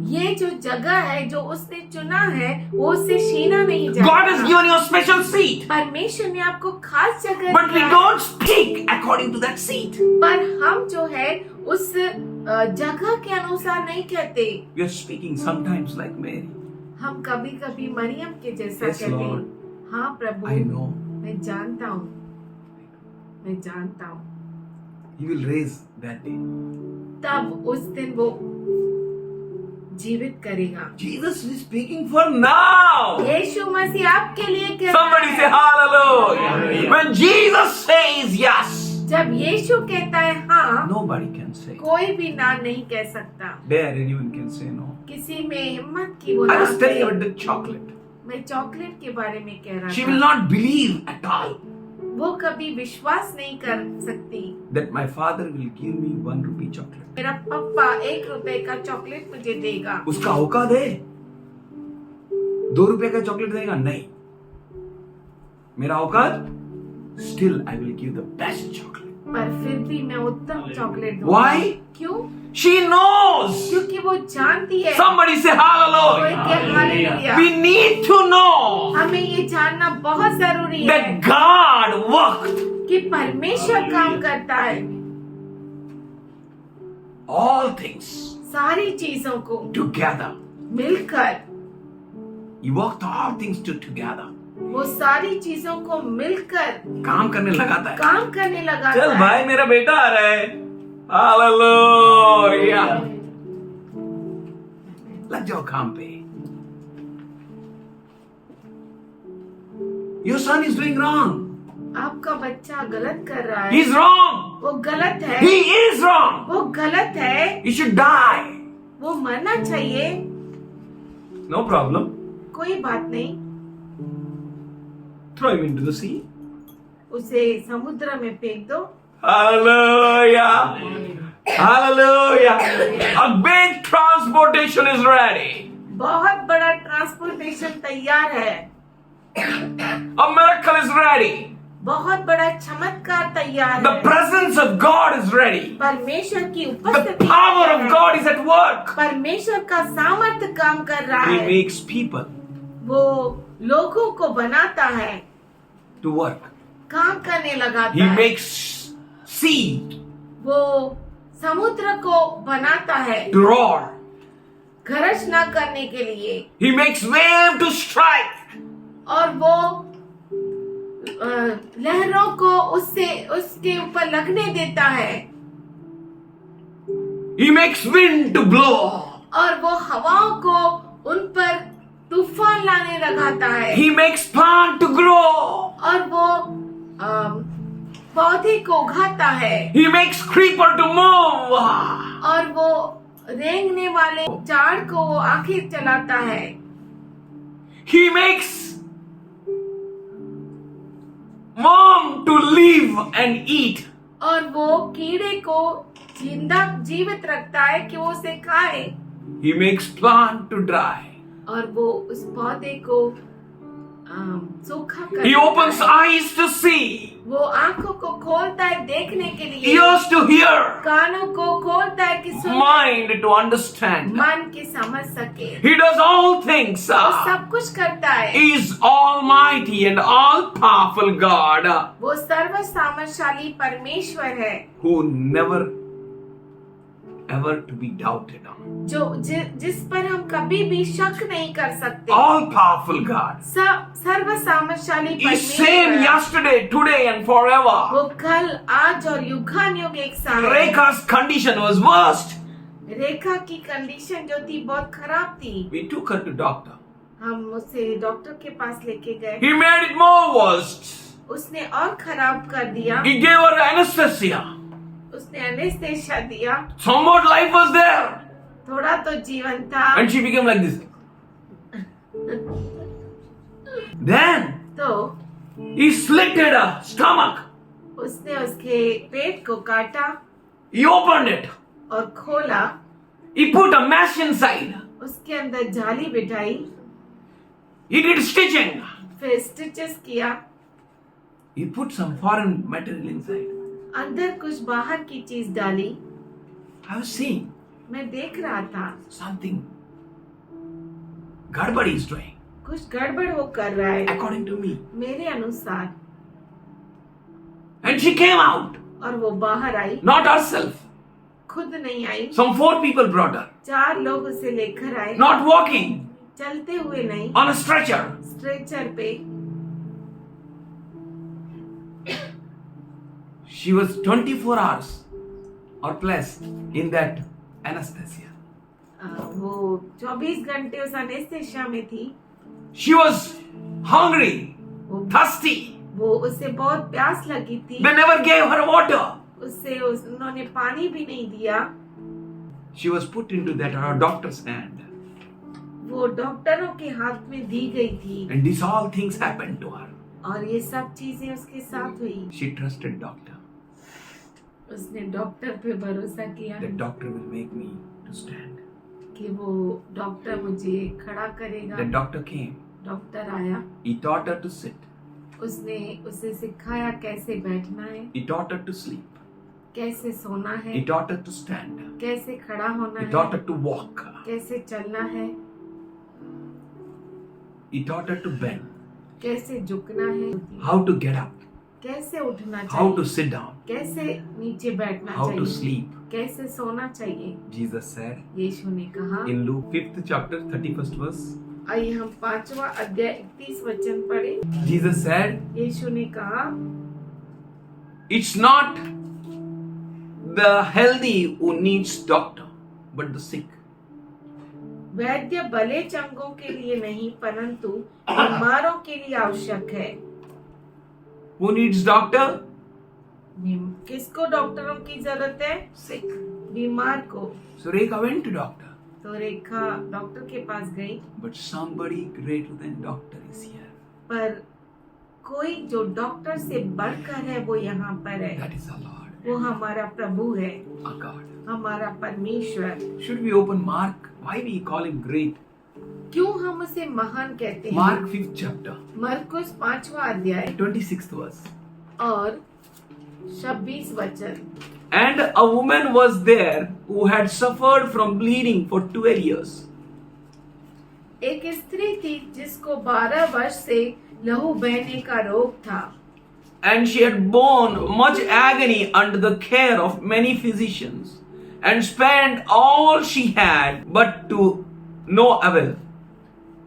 ये जो जगह है जो उसने चुना है वो उससे छीना नहीं God जाएगा। has given you a special seat, परमेश्वर ने आपको खास जगह but we दिया है, don't speak according to that seat. पर हम जो है उस जगह के अनुसार नहीं कहते। We are speaking sometimes like Mary. हम कभी कभी मरियम के जैसा Yes, कहते हैं। Lord. हाँ प्रभु, I know मैं जानता हूँ, मैं जानता हूँ। He will raise that day. तब उस दिन वो जीवित करेगा। Jesus is speaking for now. यीशु मसीह आपके लिए कह रहा Somebody say है। hallelujah. When Jesus says yes, जब यीशु कहता है हाँ, nobody can say. कोई भी ना नहीं कह सकता। There anyone can say no. किसी में हिम्मत की वो I ना was telling you कहे। about the chocolate. मैं चॉकलेट के बारे में कह रहा She था। will not believe at all वो कभी विश्वास नहीं कर सकती that my father will give me 1 rupee chocolate. मेरा पापा 1 रुपए का चॉकलेट मुझे देगा। उसका औकात है 2 रुपए का चॉकलेट देगा? नहीं। मेरा औकात, still I will give the best chocolate. पर फिर भी मैं उत्तम चॉकलेट दूंगा। Why? क्यों? She knows. क्योंकि वो जानती है। Somebody say कोई hallelujah. कहे hallelujah. We need to know हमें ये जानना बहुत जरूरी है that God worked कि परमेश्वर काम करता है all things सारी चीजों को together. मिलकर, He worked all things together. वो सारी चीजों को मिलकर काम करने लगाता है. काम करने लगा चल है। भाई मेरा बेटा आ रहा है. हालेलुया. लग जाओ काम पे. Your son is doing wrong. आपका बच्चा गलत कर रहा है। He's wrong. वो गलत है। He is wrong. वो गलत है। He should die. वो मरना चाहिए। No problem. कोई बात नहीं। Throw him into the sea. उसे समुद्र में फेंक दो। Hallelujah. Hallelujah. A big transportation is ready. बहुत बड़ा ट्रांसपोर्टेशन तैयार है। A miracle is ready. बहुत बड़ा चमत्कार तैयार The है। presence of God is ready. परमेश्वर की The उपस्थिति power of है। God is at work. परमेश्वर का सामर्थ्य काम कर रहा He है। makes people वो लोगों को बनाता है, to work. काम करने लगाता He है। makes sea वो समुद्र को बनाता है to roar. गरज न करने के लिए, He makes wave to strike. और वो लहरों को उसके ऊपर लगने देता है, He makes wind to blow. और वो हवाओं को उन पर तूफान लाने लगाता है, He makes plant to grow. और वो पौधे को उगाता है, He makes creeper to move. और वो रेंगने वाले झाड़ को वो आगे चलाता है। He makes worm to live and eat. और वो कीड़े को जीवित रखता है कि वो उसे खाए, He makes plant to dry. और वो उस पौधे को सूखा कर He देता opens है। eyes to see, वो आंखों को खोलता है देखने के लिए, ears to hear, कानों को खोलता है कि सुन, mind to understand. मन के समझ सके। He does all things. वो सब कुछ करता है। He is almighty and all powerful God वो सर्व सामर्थशाली परमेश्वर है, who never ever to be doubted on. जिस पर हम कभी भी शक नहीं कर सकते। All powerful God. सर्व सामर्थशाली He's same परमेश्वर, yesterday, today and forever. वो कल आज और युगानुयुग एक साथ है। Rekha's condition was worst. रेखा की कंडीशन जो थी बहुत खराब थी। We took her to doctor. हम उसे डॉक्टर के पास लेके गए, He made it more worst. उसने और खराब कर दिया। He gave her anesthesia. उसने एनेस्थेसिया दिया, Somewhat life was there. थोड़ा तो जीवन था। And she became like this. Then तो he slit her stomach. उसने उसके पेट को काटा He opened it. और खोला, He put a mesh inside. उसके अंदर जाली बिठाई, He did stitching. फिर स्टिचेस किया, He put some foreign material inside. अंदर कुछ बाहर की चीज डाली। I was seeing मैं देख रहा था something gadbadi is doing. कुछ गड़बड़ वो कर रहा है According to me. मेरे अनुसार, And she came out. और वो बाहर आई, Not herself. खुद नहीं आई। Some 4 people brought her. 4 लोग उसे लेकर आए, Not walking. चलते हुए नहीं, On a stretcher. स्ट्रेचर पे। She was 24 hours or plus in that anesthesia. वो 24 घंटे उस एनेस्थेसिया में थी। She was hungry, वो thirsty. उसे बहुत प्यास लगी थी। They never gave her water. उन्होंने पानी भी नहीं दिया। She was put into that doctor's hand. वो डॉक्टरों के हाथ में दी गई थी, And these all things happened to her. और ये सब चीजें उसके साथ हुई। She trusted doctor. उसने डॉक्टर पे भरोसा किया The doctor will make me to stand. कि वो डॉक्टर मुझे खड़ा करेगा। The doctor came. डॉक्टर आया, He taught her to sit. उसने उसे सिखाया कैसे बैठना है, He taught her to sleep. कैसे सोना है, He taught her to stand. कैसे खड़ा होना He taught है, her to walk. कैसे चलना है, He taught her to bend. कैसे झुकना है, How to get up. कैसे उठना how चाहिए, to sit down, कैसे नीचे बैठना how to चाहिए, sleep. कैसे सोना चाहिए। Jesus said यीशु ने कहा। in Luke 5th chapter 31st verse. आइए हम 5वां अध्याय 31 वचन पढ़े। Jesus said, यीशु ने कहा, it's not the healthy who needs doctor, but the sick. वैद्य भले चंगों के लिए नहीं परंतु बीमारों के लिए आवश्यक है। Who needs doctor? किसको डॉक्टरों की जरूरत है? Sick. बीमार को। So Rekha went to doctor. तो रेखा डॉक्टर के पास गई, But somebody greater than doctor is here. पर कोई जो डॉक्टर से बढ़कर है वो यहाँ पर है। That is our Lord, वो हमारा प्रभु है, our God. हमारा परमेश्वर। Should we open Mark? Why we call him great? क्यों हम उसे महान कहते हैं? Mark 5th chapter, मरकुस 5वां अध्याय 26th verse. और 26 वचन। And a woman was there who had suffered from bleeding for 12 years. एक स्त्री थी जिसको 12 वर्ष से लहू बहने का रोग था। And she had borne much agony under the care of many physicians, and spent all she had, but to no avail.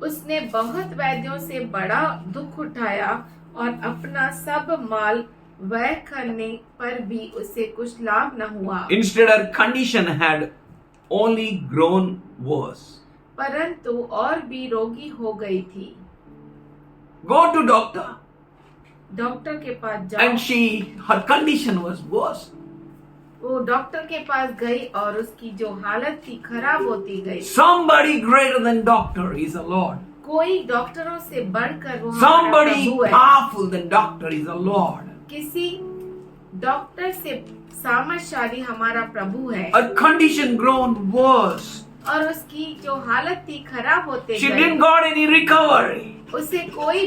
उसने बहुत वैद्यों से बड़ा दुख उठाया और अपना सब माल व्यय करने पर भी उसे कुछ लाभ न हुआ, Instead, her condition had only grown worse. परंतु और भी रोगी हो गई थी। Go to doctor, डॉक्टर के पास जाओ। and her condition was worse. वो डॉक्टर के पास गई और उसकी जो हालत थी खराब होती गई। Somebody greater than doctor is the Lord. कोई डॉक्टरों से बढ़कर वो हमारा Somebody प्रभु है। powerful than doctor is the Lord. किसी डॉक्टर से सामर्थशाली हमारा प्रभु है। Her condition grown worse. और उसकी जो हालत थी खराब होते She गई। didn't got any recovery, उसे कोई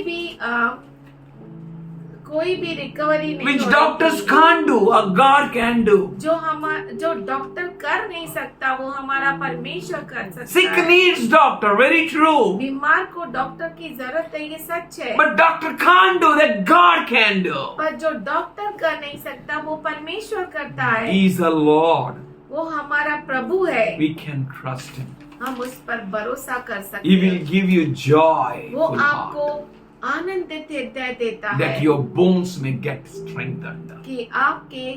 भी रिकवरी नहीं which हो doctors रही थी। can't do, a God can do. जो डॉक्टर कर नहीं सकता वो हमारा परमेश्वर कर सकता Sick है। needs doctor, very true. बीमार को डॉक्टर की जरूरत है, ये सच है। But doctor can't do that, God can do. पर जो डॉक्टर कर नहीं सकता वो परमेश्वर करता है। He is the Lord. वो हमारा प्रभु है, We can trust him. हम उस पर भरोसा कर सकते He will हैं। give you joy वो full आपको heart, आनंदित हृदय देता that है your bones may get strengthened. कि आपके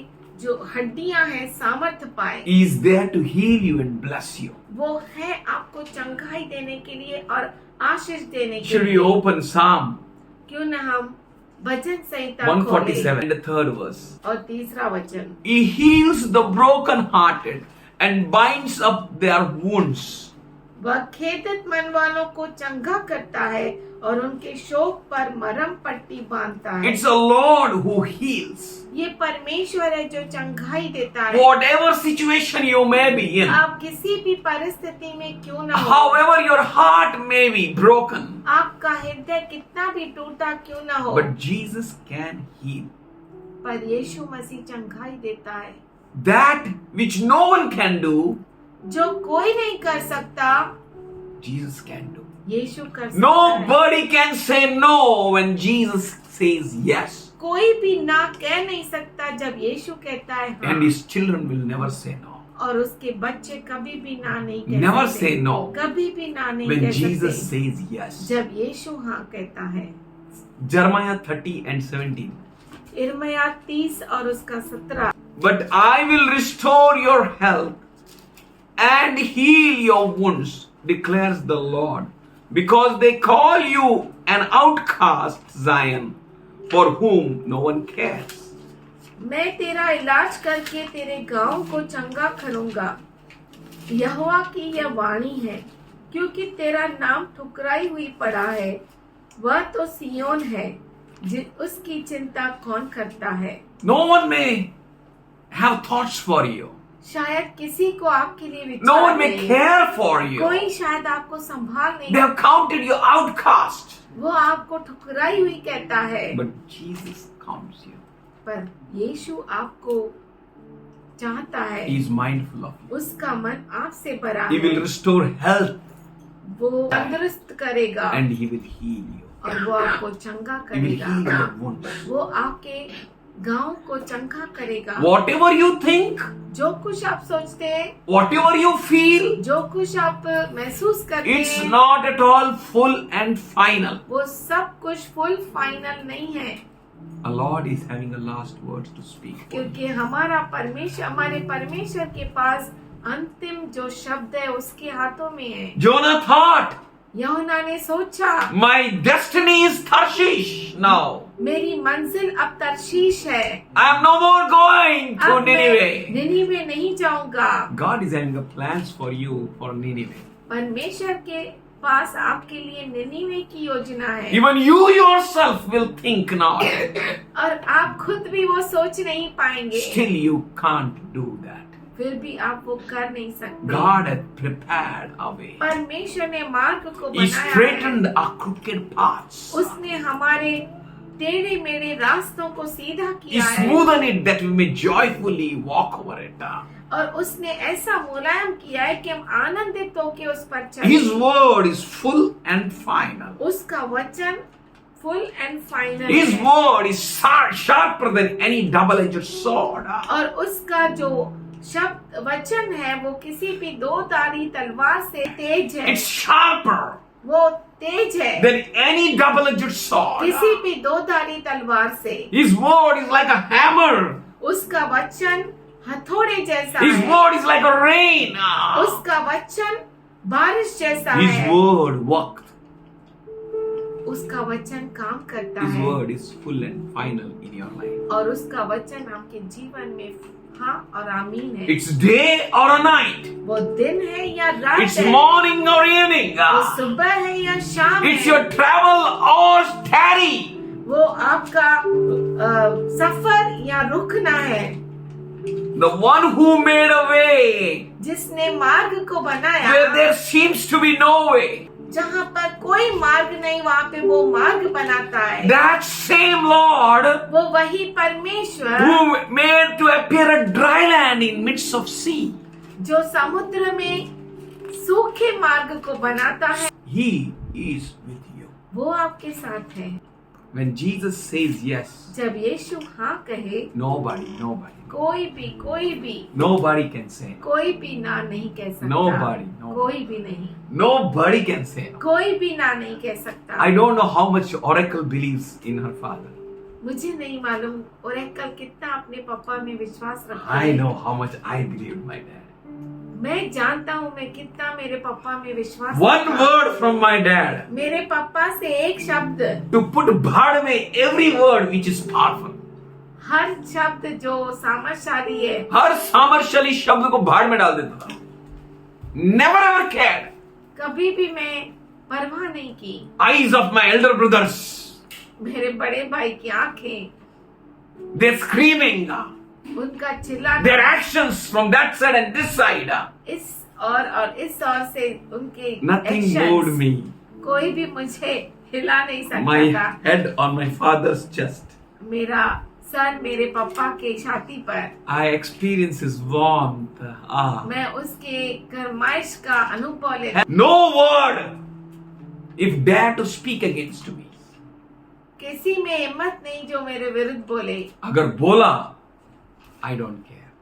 जो हड्डियां हैं सामर्थ्य पाए। He is there to heal you and bless you. वो है आपको चंगाई देने के लिए और आशीष देने के Should we लिए। open Psalm क्यों न हम भजन संहिता 147 and the 3rd verse? और 3रा वचन। He heals the broken-hearted and binds up their wounds. वह खेदित मन वालों को चंगा करता है और उनके शोक पर मरहम पट्टी बांधता है। It's the Lord who heals. ये परमेश्वर है जो चंगाई देता है। Whatever situation you may be in, आप किसी भी परिस्थिति में क्यों न हो, however your heart may be broken, आपका हृदय कितना भी टूटा क्यों न हो, but Jesus can heal. पर यीशु मसीह चंगाई देता है। That which no one can do, जो कोई नहीं कर सकता Jesus can do. यीशु कर सकता है। Nobody can say no when Jesus says yes. कोई भी ना कह नहीं सकता जब यीशु कहता है हाँ। And his children will never say no. और उसके बच्चे कभी भी ना नहीं कह Never सकते। say no कभी भी ना नहीं when कह Jesus सकते says yes. जब यीशु हाँ कहता है। Jeremiah 30 and 17. इर्मिया 30 और उसका 17। But I will restore your health and heal your wounds, declares the Lord, because they call you an outcast, Zion, for whom no one cares. मैं तेरा इलाज करके तेरे गांव को चंगा करूंगा, यहोवा की यह वाणी है, क्योंकि तेरा नाम ठुकराई हुई पड़ा है। वह तो सियोन है, उसकी चिंता कौन करता है। No one may have thoughts for you. शायद किसी को आपके लिए No विचार one may नहीं, care for you. कोई शायद आपको संभाल नहीं, They have counted you outcast. वो आपको ठुकराई हुई कहता है। But Jesus counts you. पर यीशु आपको चाहता है, He is mindful of you. उसका मन आपसे भरा He will है, restore health वो तंदुरुस्त करेगा and He will heal you. और वो आपको चंगा He will करेगा। heal your wounds. वो आपके गांव को चंगा करेगा। Whatever you think, जो कुछ आप सोचते हैं, whatever you feel, जो कुछ आप महसूस करते it's हैं, not at all full and final. वो सब कुछ फुल फाइनल नहीं है, Our Lord is having a last words to speak. क्योंकि हमारे परमेश्वर के पास अंतिम जो शब्द है उसके हाथों में है। Jonah thought, यूहन्ना ने सोचा, my destiny is Tarshish now. मेरी मंजिल अब तरशीश है, I am no more going to अब मैं Nineveh. निनीवे नहीं जाऊंगा। God is having a plans for you for Nineveh. परमेश्वर के पास आपके लिए निनीवे की योजना है, Even you yourself will think not. और आप खुद भी वो सोच नहीं पाएंगे, Still you can't do that. फिर भी आप वो कर नहीं सकते। God had prepared a way. परमेश्वर ने मार्ग को He बनाया है, straightened our crooked paths. उसने हमारे टेढ़े मेढ़े रास्तों को सीधा He किया है, smoothened it that we may joyfully walk over it. और उसने ऐसा मुलायम किया है कि हम आनंदित होकर उस पर His चलें। word is full and final. उसका वचन फुल एंड फाइनल His है, word is sharper than any double-edged sword. और उसका जो शब्द वचन है वो किसी भी दो धारी तलवार से तेज है, It's sharper वो तेज है than any double-edged sword. किसी भी दो धारी तलवार से। His word is like a hammer. उसका वचन हथौड़े जैसा His है, word is like a rain. उसका वचन बारिश जैसा His है, word worked. उसका वचन काम करता His है, word is full and final in your life. और उसका वचन आपके जीवन में हाँ और आमीन है। It's day or a night. वो दिन है या रात It's है, morning or evening. वो सुबह है या शाम It's है, your travel or tarry. वो आपका सफर या रुकना है। The one who made a way जिसने मार्ग को बनाया, where there seems to be no way. जहाँ पर कोई मार्ग नहीं वहाँ पे वो मार्ग बनाता है। That same Lord वो वही परमेश्वर who made to appear a dry land in midst of sea. जो समुद्र में सूखे मार्ग को बनाता है, He is with you. वो आपके साथ है। When Jesus says yes, जब यीशु हाँ कहे, nobody कोई भी can say no. कोई भी ना नहीं कह सकता। Nobody. कोई भी नहीं, Nobody can say no. कोई भी ना नहीं कह सकता। I don't know how much Oracle believes in her father. मुझे नहीं मालूम ओरेकल कितना अपने पापा में विश्वास रखता I है। know how much I believe in my dad. मैं जानता हूँ मैं कितना मेरे पापा में विश्वास One रखता। word from my dad मेरे पापा से एक शब्द, to put bhad mein every word which is powerful. हर शब्द जो सामर्थशाली है, हर सामर्थ्यशाली शब्द को भाड़ में डाल देता था. Never ever cared. कभी भी मैं परवाह नहीं की। Eyes of my elder brothers, मेरे बड़े भाई की आंखें, they're screaming. उनका चिल्लाना, Their actions from that side and this side. इस और इस ओर से उनके Nothing actions, moved me. कोई भी मुझे हिला नहीं सकता My था। head on my father's chest. मेरा सर मेरे पापा के छाती पर, I experience his warmth. मैं उसके गरमाइश का अनुभव लेता। No word if dare to speak against me. किसी में हिम्मत नहीं जो मेरे विरुद्ध बोले। अगर बोला, I don't care.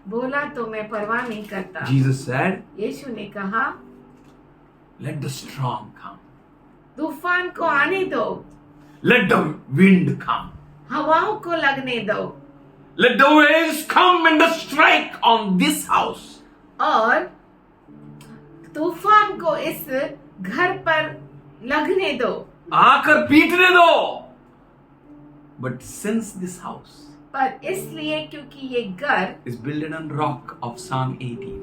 बोला तो मैं परवाह नहीं करता। Jesus said, यीशु ने कहा, let the storm come. तूफान को आने दो, Let the wind come. हवाओं को लगने दो, Let the waves come and strike on this house. और तूफान को इस घर पर लगने दो, आकर पीटने दो. But since this house पर इसलिए क्योंकि ये घर is built on rock of Psalm 18.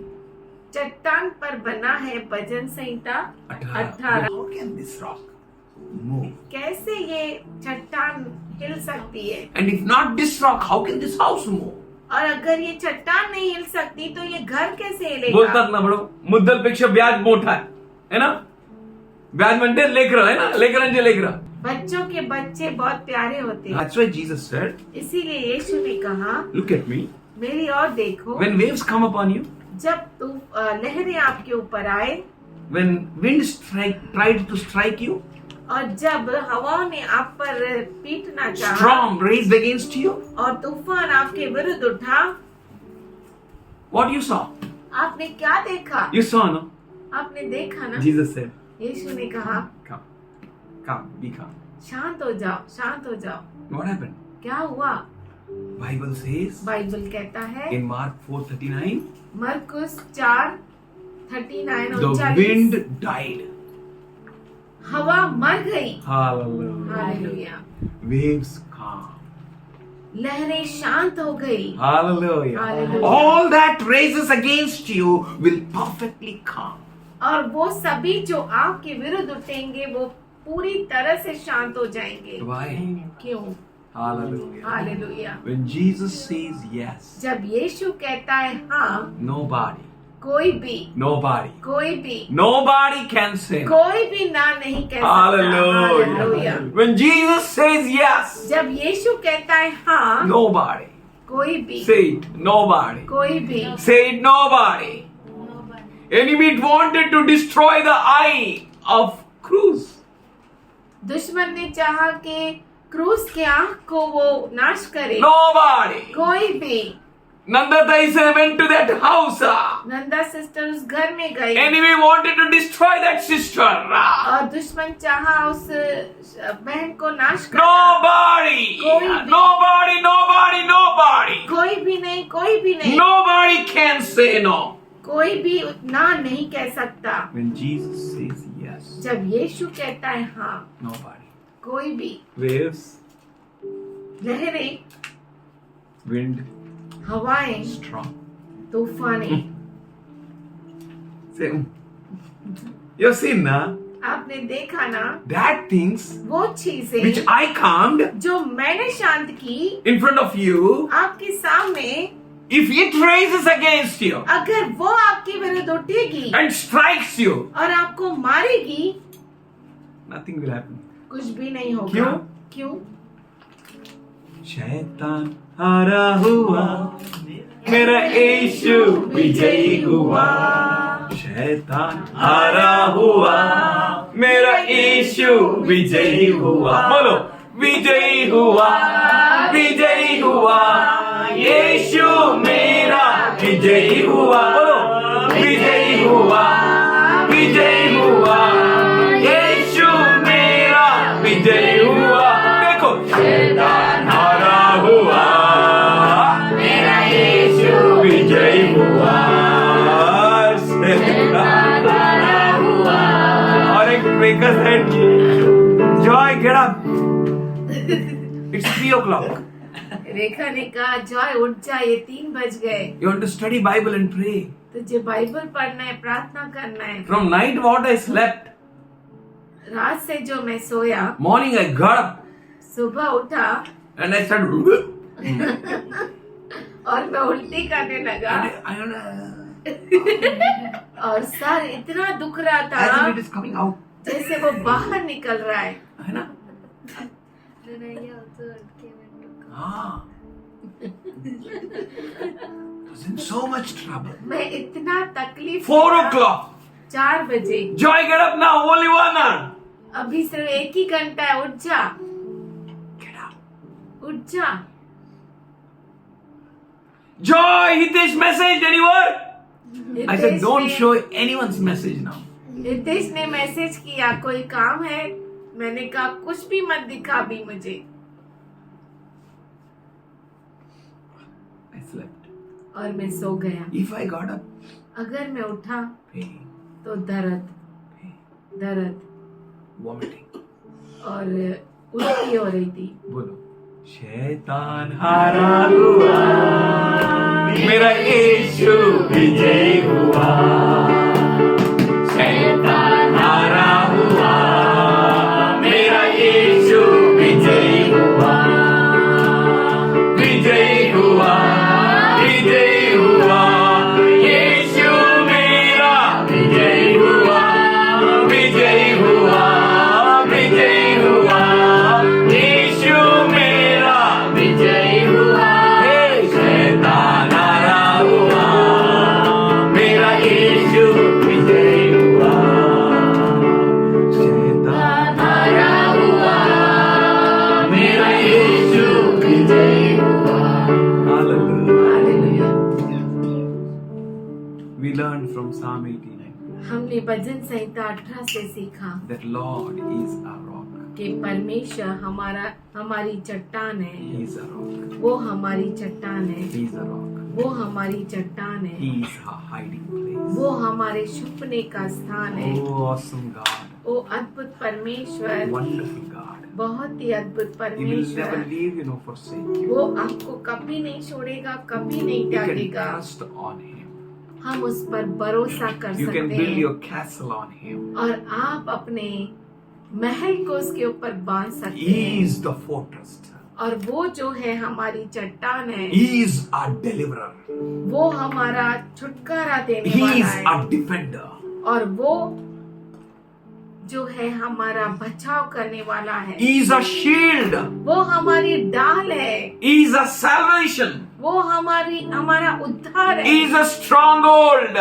चट्टान पर बना है, भजन संहिता 18। How can this rock move? कैसे ये चट्टान हिल सकती है? And if not this rock, how can this house move? और अगर ये चट्टान नहीं हिल सकती तो ये घर कैसे बोलतात हिलेगा? ना बडो, मुद्दलपेक्षा व्याज मोठा आहे ना? व्याज म्हणते लेकरं आहे ना, लेकरांचे लेकरं. बच्चों के बच्चे बहुत प्यारे होते हैं। That's why Jesus said, इसीलिए यीशु ने कहा, look at me. मेरी ओर देखो। When waves come upon you, जब लहरें आपके ऊपर आए, when wind tried to strike you, और जब हवा ने आप पर पीटना चाहा storm raised against you, और तूफान आपके विरुद्ध उठा, what you saw? आपने क्या देखा? You saw, no? आपने देखा ना? Jesus said, यीशु ने कहा, come, come, be calm. शांत हो जाओ, शांत हो जाओ। What happened? क्या हुआ? Bible says बाइबल कहता है in Mark 4:39, मरकुस 4:39 the 39, wind died. हवा मर गई। Hallelujah. हालेलुया। Waves calm. लहरें शांत हो गई। Hallelujah. Hallelujah. All that raises against you will perfectly calm. और वो सभी जो आपके विरुद्ध उठेंगे वो पूरी तरह से शांत हो जाएंगे। Why? क्यों? Hallelujah. Hallelujah. When Jesus says yes, जब यीशु कहता है हाँ, nobody कोई भी can say no. कोई भी ना नहीं कह सकता। Hallelujah. Hallelujah. When Jesus says yes, जब यीशु कहता है हाँ, nobody. कोई भी Say it, nobody. कोई भी Say it, nobody. Enemy wanted to destroy the eye of Cruz. दुश्मन ने चाहा कि क्रूस के आंख को वो नाश करे। Nobody. कोई भी। Nanda Taise went to that house. Nanda sister उस घर में गई Enemy wanted to destroy that sister. और दुश्मन चाहा उस बहन को नाश करना। Nobody. कोई भी। Nobody, nobody, nobody. कोई भी नहीं, कोई भी नहीं। Nobody can say no. कोई भी ना नहीं कह सकता। When Jesus says yes, जब यीशु कहता है हाँ, nobody. कोई भी। Waves, लहरें, wind, हवाएं, storm. तूफानें। Say, you've seen na? आपने देखा ना That things वो चीजें which I calmed जो मैंने शांत की in front of you, आपके सामने, if it raises against you अगर वो आपके विरुद्ध उठेगी and strikes you, और आपको मारेगी, nothing will happen. कुछ भी नहीं होगा। क्यों? क्यों? शैतान हारा हुआ, मेरा यीशु विजयी हुआ। शैतान हारा हुआ, मेरा यीशु विजयी हुआ। बोलो, विजयी हुआ, विजयी हुआ, यीशु मेरा विजयी हुआ। बोलो, विजयी हुआ, विजयी हुआ, यीशु मेरा विजयी हुआ। देखो, शैतान हारा हुआ, मेरा यीशु विजयी हुआ। शैतान हारा हुआ। और एक breaker set, Joy get up, it's 3 o'clock. रेखा ने कहा जॉय उठ जा, ये 3 बज गए। You want to study Bible and pray. तुझे बाइबल पढ़ना है, प्रार्थना करना है। From night what I slept, रात से जो मैं सोया, morning I got up सुबह उठा and I started. और मैं उल्टी करने लगा और सर इतना दुख रहा As if था it is coming out. जैसे वो बाहर निकल रहा है। है ना? Then I also came into हाँ. Was in so much trouble. मैं इतना तकलीफ 4 में था। o'clock. 4 बजे। Joy, get up now. Only 1 hour. अभी सिर्फ 1 ही घंटा है, उठ जा, Get up. उठ जा। Joy, Hitesh message anywhere? I said, Hitesh don't ने- show anyone's message now. Hitesh ने मैसेज किया कोई काम है, मैंने कहा कुछ भी मत दिखा अभी मुझे। I slept. और मैं सो गया। If I got up, अगर मैं उठा pain, तो दर्द, pain, दर्द vomiting. और उल्टी हो रही थी। बोलो, शैतान हारा हुआ, मेरा यीशु विजयी हुआ। शैतान हारा हुआ, मेरा यीशु विजयी हुआ। विजयी हुआ, विजयी हुआ, यीशु मेरा विजयी हुआ। विजयी हुआ, विजयी हुआ, यीशु मेरा विजयी हुआ। हे शैतान हारा हुआ, मेरा यीशु learned from Psalm 89 हमने भजन संहिता 18 से सीखा that Lord is a rock. कि परमेश्वर हमारी चट्टान है। He is a rock. वो हमारी चट्टान है। He is a rock. वो हमारी चट्टान है। He is a hiding place. वो हमारे छुपने का स्थान है। Oh, awesome God. वो अद्भुत परमेश्वर, Wonderful God. बहुत ही अद्भुत He will never परमेश्वर, leave you nor forsake you. वो आपको कभी नहीं छोड़ेगा, कभी नहीं You can त्यागेगा। trust on Him. हम उस पर भरोसा कर You can सकते build हैं your castle on Him. और आप अपने महल को उसके ऊपर बांध सकते He हैं। is the fortress. और वो जो है हमारी चट्टान है, He is our deliverer. वो हमारा छुटकारा देने He वाला is है। our defender. और वो जो है हमारा बचाव करने वाला है। He is a shield. वो हमारी डाल है। He is a salvation. वो हमारा उद्धार He है। is a stronghold.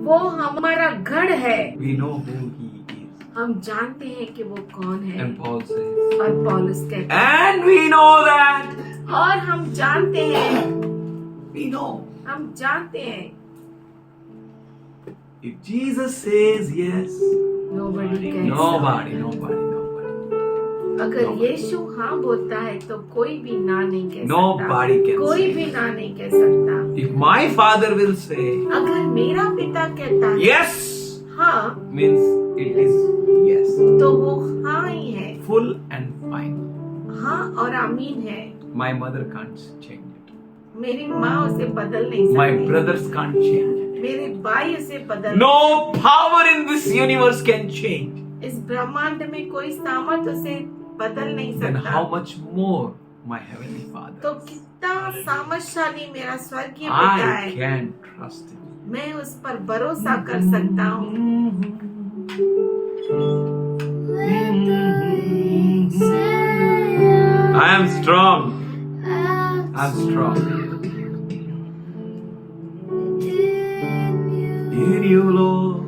वो हमारा गढ़ है। We know who He is. हम जानते हैं कि वो कौन है। And Paul says, और पौलुस कहता है, and we know that. और हम जानते हैं, We know. हम जानते हैं, If Jesus says yes, nobody can nobody. अगर यीशु हाँ बोलता है तो कोई भी ना नहीं कह सकता। Nobody can कोई say. भी ना नहीं कह सकता। If my Father will say अगर मेरा पिता कहता है yes, हाँ, means it is yes. तो वो हाँ ही है। Full and fine. हाँ और आमीन है। My mother can't change it. मेरी माँ उसे बदल नहीं My सकती। brothers can't change it. मेरे भाई उसे बदल No power in this universe can change. इस ब्रह्मांड में कोई सामर्थ उसे बदल नहीं Then सकता। how much more my heavenly Father? तो कितना सामर्थशाली मेरा स्वर्गीय पिता I है। can trust Him. मैं उस पर भरोसा कर सकता हूँ। I am strong. I'm strong. In you, Lord,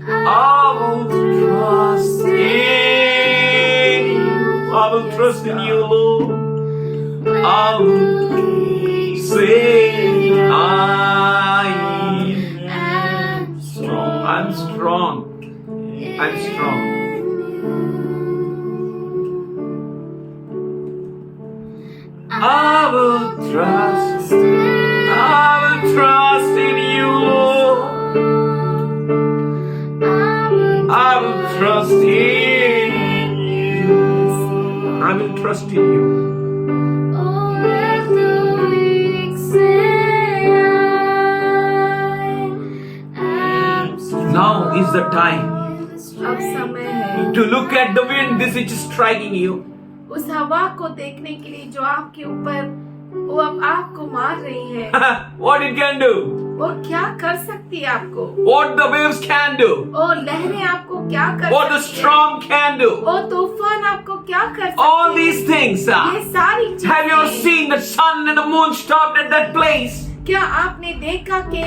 I will trust in you. I will trust in you, Lord. I will say I am strong. I'm strong. I'm strong. I will trust. I will trust in you, Lord. I will trust in you. I will trust in you. Now is the time अब समय है to look at the wind, this which is striking you. उस हवा को देखने के लिए जो आपके ऊपर वो अब आपको मार रही है। What it can do, वो क्या कर सकती है आपको? what the waves can do, और लहरें आपको क्या कर what the सकती है? storm can do. और तूफान आपको क्या कर सकते All हैं? these things. ये सारी Have you ever चीजें seen the sun and the moon stopped at that place? क्या आपने देखा कि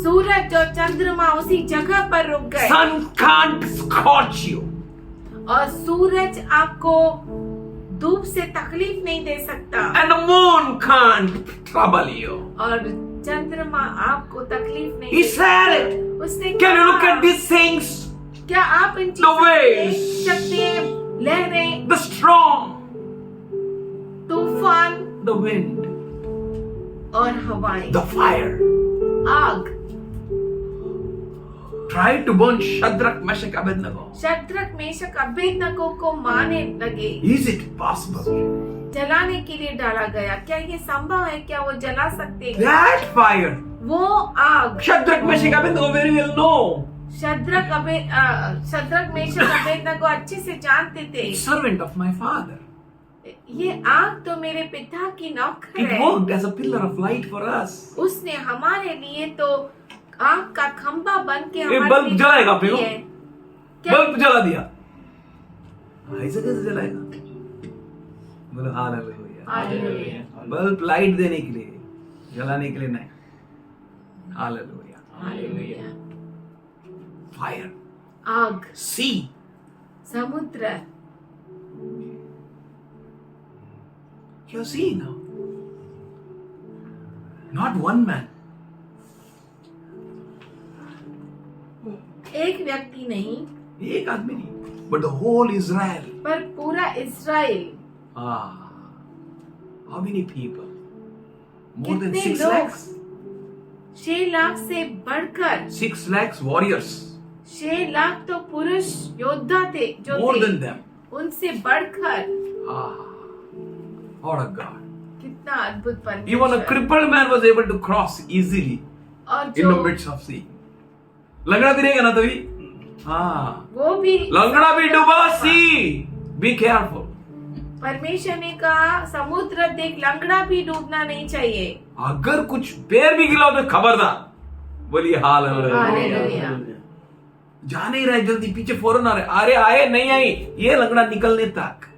सूरज और चंद्रमा उसी जगह पर रुक गए? Sun can't scorch you. और सूरज आपको धूप से तकलीफ नहीं दे सकता And the moon can't trouble you. और चंद्रमा आपको तकलीफ नहीं He दे said it. सकता। उसने Can you look कहा, at these things? क्या आप इन चीजों को waves. देख सकते हैं? लहरें, The storm, तूफान the wind, और हवाएं, the fire. आग। Tried to burn Shadrach, Meshach, Abednego. Shadrach Meshach Abednego को मारने लगे, Is it possible? जलाने के लिए डाला गया। क्या ये संभव है? क्या वो जला सकते हैं? That fire. वो आग Shadrach, Meshach, Abednego very well know. Shadrach Meshach Abednego अच्छे से जानते थे, Servant of my father. ये आग तो मेरे पिता की नौकर It है। worked as a pillar of light for us. उसने हमारे लिए तो आग का खंभा बन के ये हमारे बल्ब लिए जलाएगा काम अपने को? किया है। क्या बल्ब जला दिया। ऐसे कैसे जलाएगा? बोलो हालेलुया। हालेलुया। बल्ब लाइट देने के लिए, जलाने के लिए नहीं। हालेलुया। हालेलुया। Fire, आग, sea, समुद्र, you're seeing now. Not one man. एक व्यक्ति नहीं, एक आदमी नहीं, but the whole Israel. पर पूरा Israel. How many people? More than कितने 6 लोग? lakhs. 6 लाख से बढ़कर 6 lakhs warriors. 6 लाख तो पुरुष योद्धा थे जो More थे, than them. उनसे बढ़कर। What a God. कितना अद्भुत Even a परमेश्वर। crippled man was able to cross easily और in जो the midst of sea. लंगड़ा भी रहेगा ना तभी? हाँ. वो भी लंगड़ा भी डूबा सी. Be careful. परमेश्वर ने कहा समुद्र देख लंगड़ा भी डूबना नहीं चाहिए। अगर कुछ पैर भी गिला तो खबरदार. बोलिए हालेलुया। जा नहीं रहे जल्दी, पीछे फौरन आ रहे. अरे आए नहीं आई, ये लंगड़ा निकलने तक.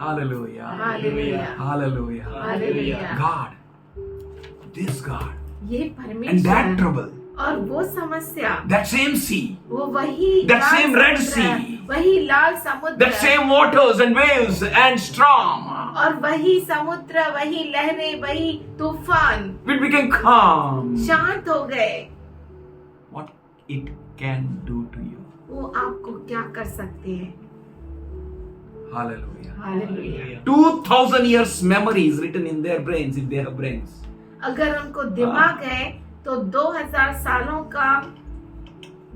Hallelujah. Hallelujah. Hallelujah. Hallelujah. God, this God, ये and that परमेश्वर trouble, और वो समस्या, that same sea, वो वही that लाल same Red समुद्र, Sea, वही लाल समुद्र, that same waters and waves and storm, और वही समुद्र, वही लहरें, वही तूफान it became calm. शांत हो गए। What it can do to you. वो आपको क्या कर सकते हैं? Hallelujah. Hallelujah. 2000 years memory is written in their brains if they have brains. अगर उनको दिमाग है तो 2000 सालों का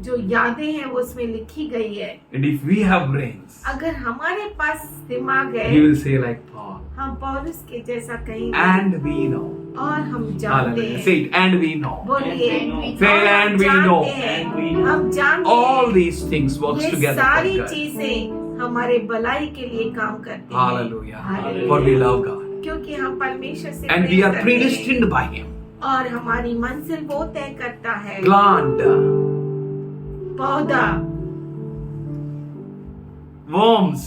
जो यादें हैं वो उसमें लिखी गई है। And if we have brains, अगर हमारे पास दिमाग है, he will say like Paul, हम पौलुस के जैसा कहेंगे and we know. और हम जानते Hallelujah. हैं। Say it, and we know. बोलिए Say और हम and we जानते know. हैं, हम जानते All हैं these things works ये together for सारी good. चीजें हमारे भलाई के लिए काम करती हैं। Hallelujah. Hallelujah. For we love God. क्योंकि हम परमेश्वर से And we प्रेम are करते हैं predestined by Him. और हमारी मंजिल वो तय करता है। Plant, पौधा, worms,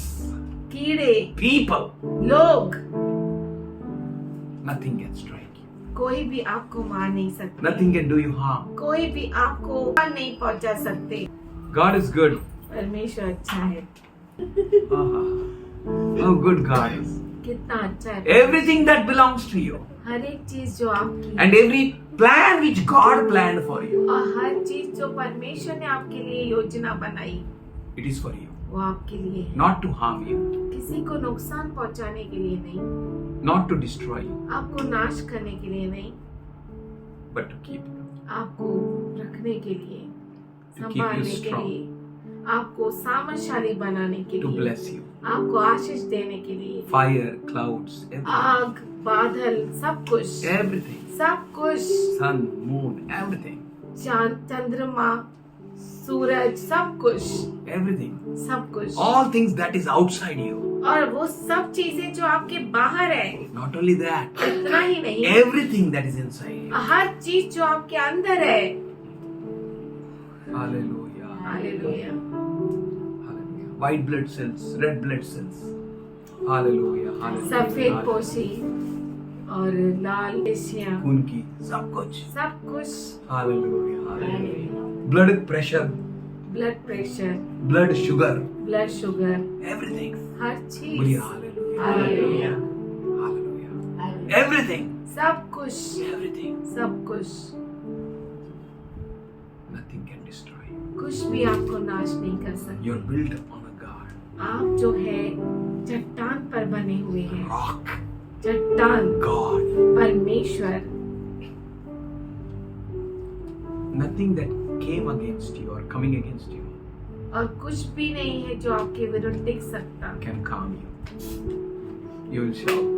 कीड़े, people. लोग, Nothing can strike you. कोई भी आपको मार नहीं सकते। Nothing can do you harm. कोई भी आपको नुकसान नहीं पहुंचा सकते। God is good. परमेश्वर अच्छा है। How good God is. कितना अच्छा है। Everything that belongs to you. हर एक चीज जो आपकी And every plan which God planned for you. और हर चीज जो परमेश्वर ने आपके लिए योजना बनाई It is for you. वो आपके लिए है। Not to harm you. किसी को नुकसान पहुंचाने के लिए नहीं, Not to destroy you. आपको नाश करने के लिए नहीं, But to keep you. आपको रखने के लिए, To keep you संभालने के strong. लिए, आपको सामर्थशाली बनाने के To लिए, bless you. आपको आशीष देने के लिए। Fire, clouds, everything. आग, बादल, सब कुछ, Everything. सब कुछ, Sun, moon, everything. चांद, चंद्रमा, सूरज, सब कुछ, Everything. सब कुछ, All things that is outside you. और वो सब चीजें जो आपके बाहर है। Not only that. इतना ही नहीं, Everything that is inside you. हर चीज जो आपके अंदर है। Hallelujah. Hallelujah. Hallelujah. White blood cells, red blood cells. Hallelujah. Hallelujah. सफेद Hallelujah. पोशी और लाल पेशियां, खून की सब कुछ. सब कुछ, Hallelujah. Hallelujah. Blood pressure, blood pressure, blood sugar, blood sugar, everything. हर बोलिए चीज। hallelujah. हालेलुया। Hallelujah. Everything. सब कुछ, Everything. सब कुछ, Nothing can destroy you. कुछ भी आपको नाश नहीं कर सकते। You're built on a God. आप जो है चट्टान पर बने हुए हैं। Rock. चट्टान, God. परमेश्वर, Nothing that came against you or coming against you और कुछ भी नहीं है जो आपके विरुद्ध टिक सकता। can calm you. You will shout.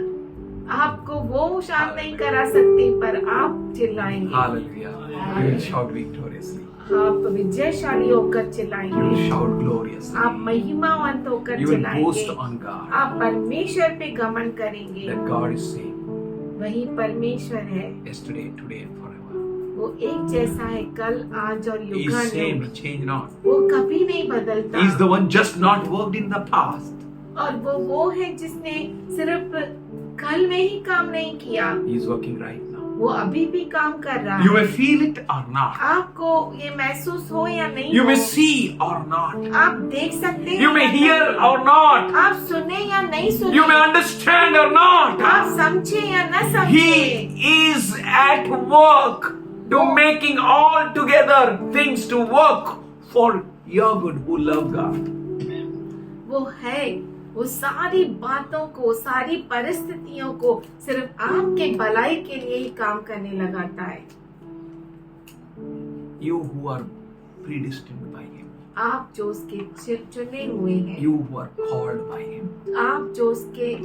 आपको वो शांत नहीं करा सकते, पर आप चिल्लाएंगे। Hallelujah. You will shout victoriously. आप विजयशाली होकर You will चिल्लाएंगे। shout gloriously. आप महिमावंत होकर You will boast चिल्लाएंगे। on God. आप परमेश्वर पे घमंड करेंगे। That God is same वही परमेश्वर है, yesterday, today, and forever. वो एक जैसा है कल, आज और He is same. युगानुयुग। He changed not. वो कभी नहीं बदलता। He is the one just not worked in the past. और वो है जिसने सिर्फ कल में ही काम नहीं किया, He is working right now. वो अभी भी काम कर रहा You है। may feel it or not. आपको ये महसूस हो या नहीं You हो, may see or not. आप देख सकते हैं You may या hear नहीं, or not. आप सुने या नहीं सुने, You may understand or आप not. समझे या न समझे, He is at work. to making all together things to work for your good who love God. वो है, वो सारी बातों को, सारी परिस्थितियों को सिर्फ आपके भलाई के लिए ही काम करने लगाता है। You who are predestined by Him. आप जो उसके चुने हुए हैं, You who are called by Him. आप जो उसके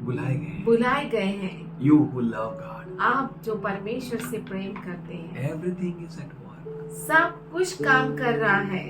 बुलाए गए हैं. बुलाए गए हैं, You who love God. आप जो परमेश्वर से प्रेम करते हैं, Everything is at work. सब कुछ काम कर रहा है।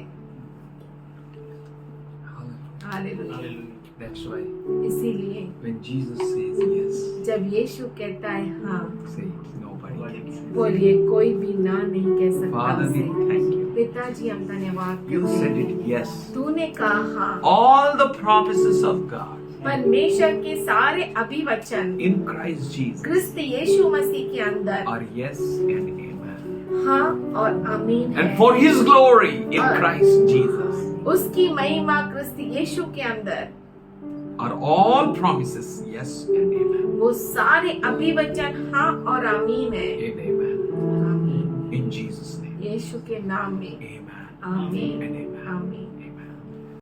Hallelujah. Hallelujah. Hallelujah. That's why इसीलिए when Jesus says yes, जब यीशु कहता है हाँ, say nobody can say. बोलिए कोई भी ना नहीं कह सकता Father, we उसे। thank you. पिताजी हम धन्यवाद You करते said हैं। it yes. तूने कहा हाँ। All the promises of God परमेश्वर के सारे अभिवचन in Christ Jesus क्रिस्त यीशु मसीह के अंदर are yes and amen. हाँ और आमीन है। And for His glory in Christ Jesus उसकी महिमा क्रिस्त यीशु के अंदर are all promises yes and amen. वो सारे अभिवचन हाँ और आमीन है। And amen. आमीन In Jesus' name. यीशु के नाम में Amen. आमीन And amen. आमीन।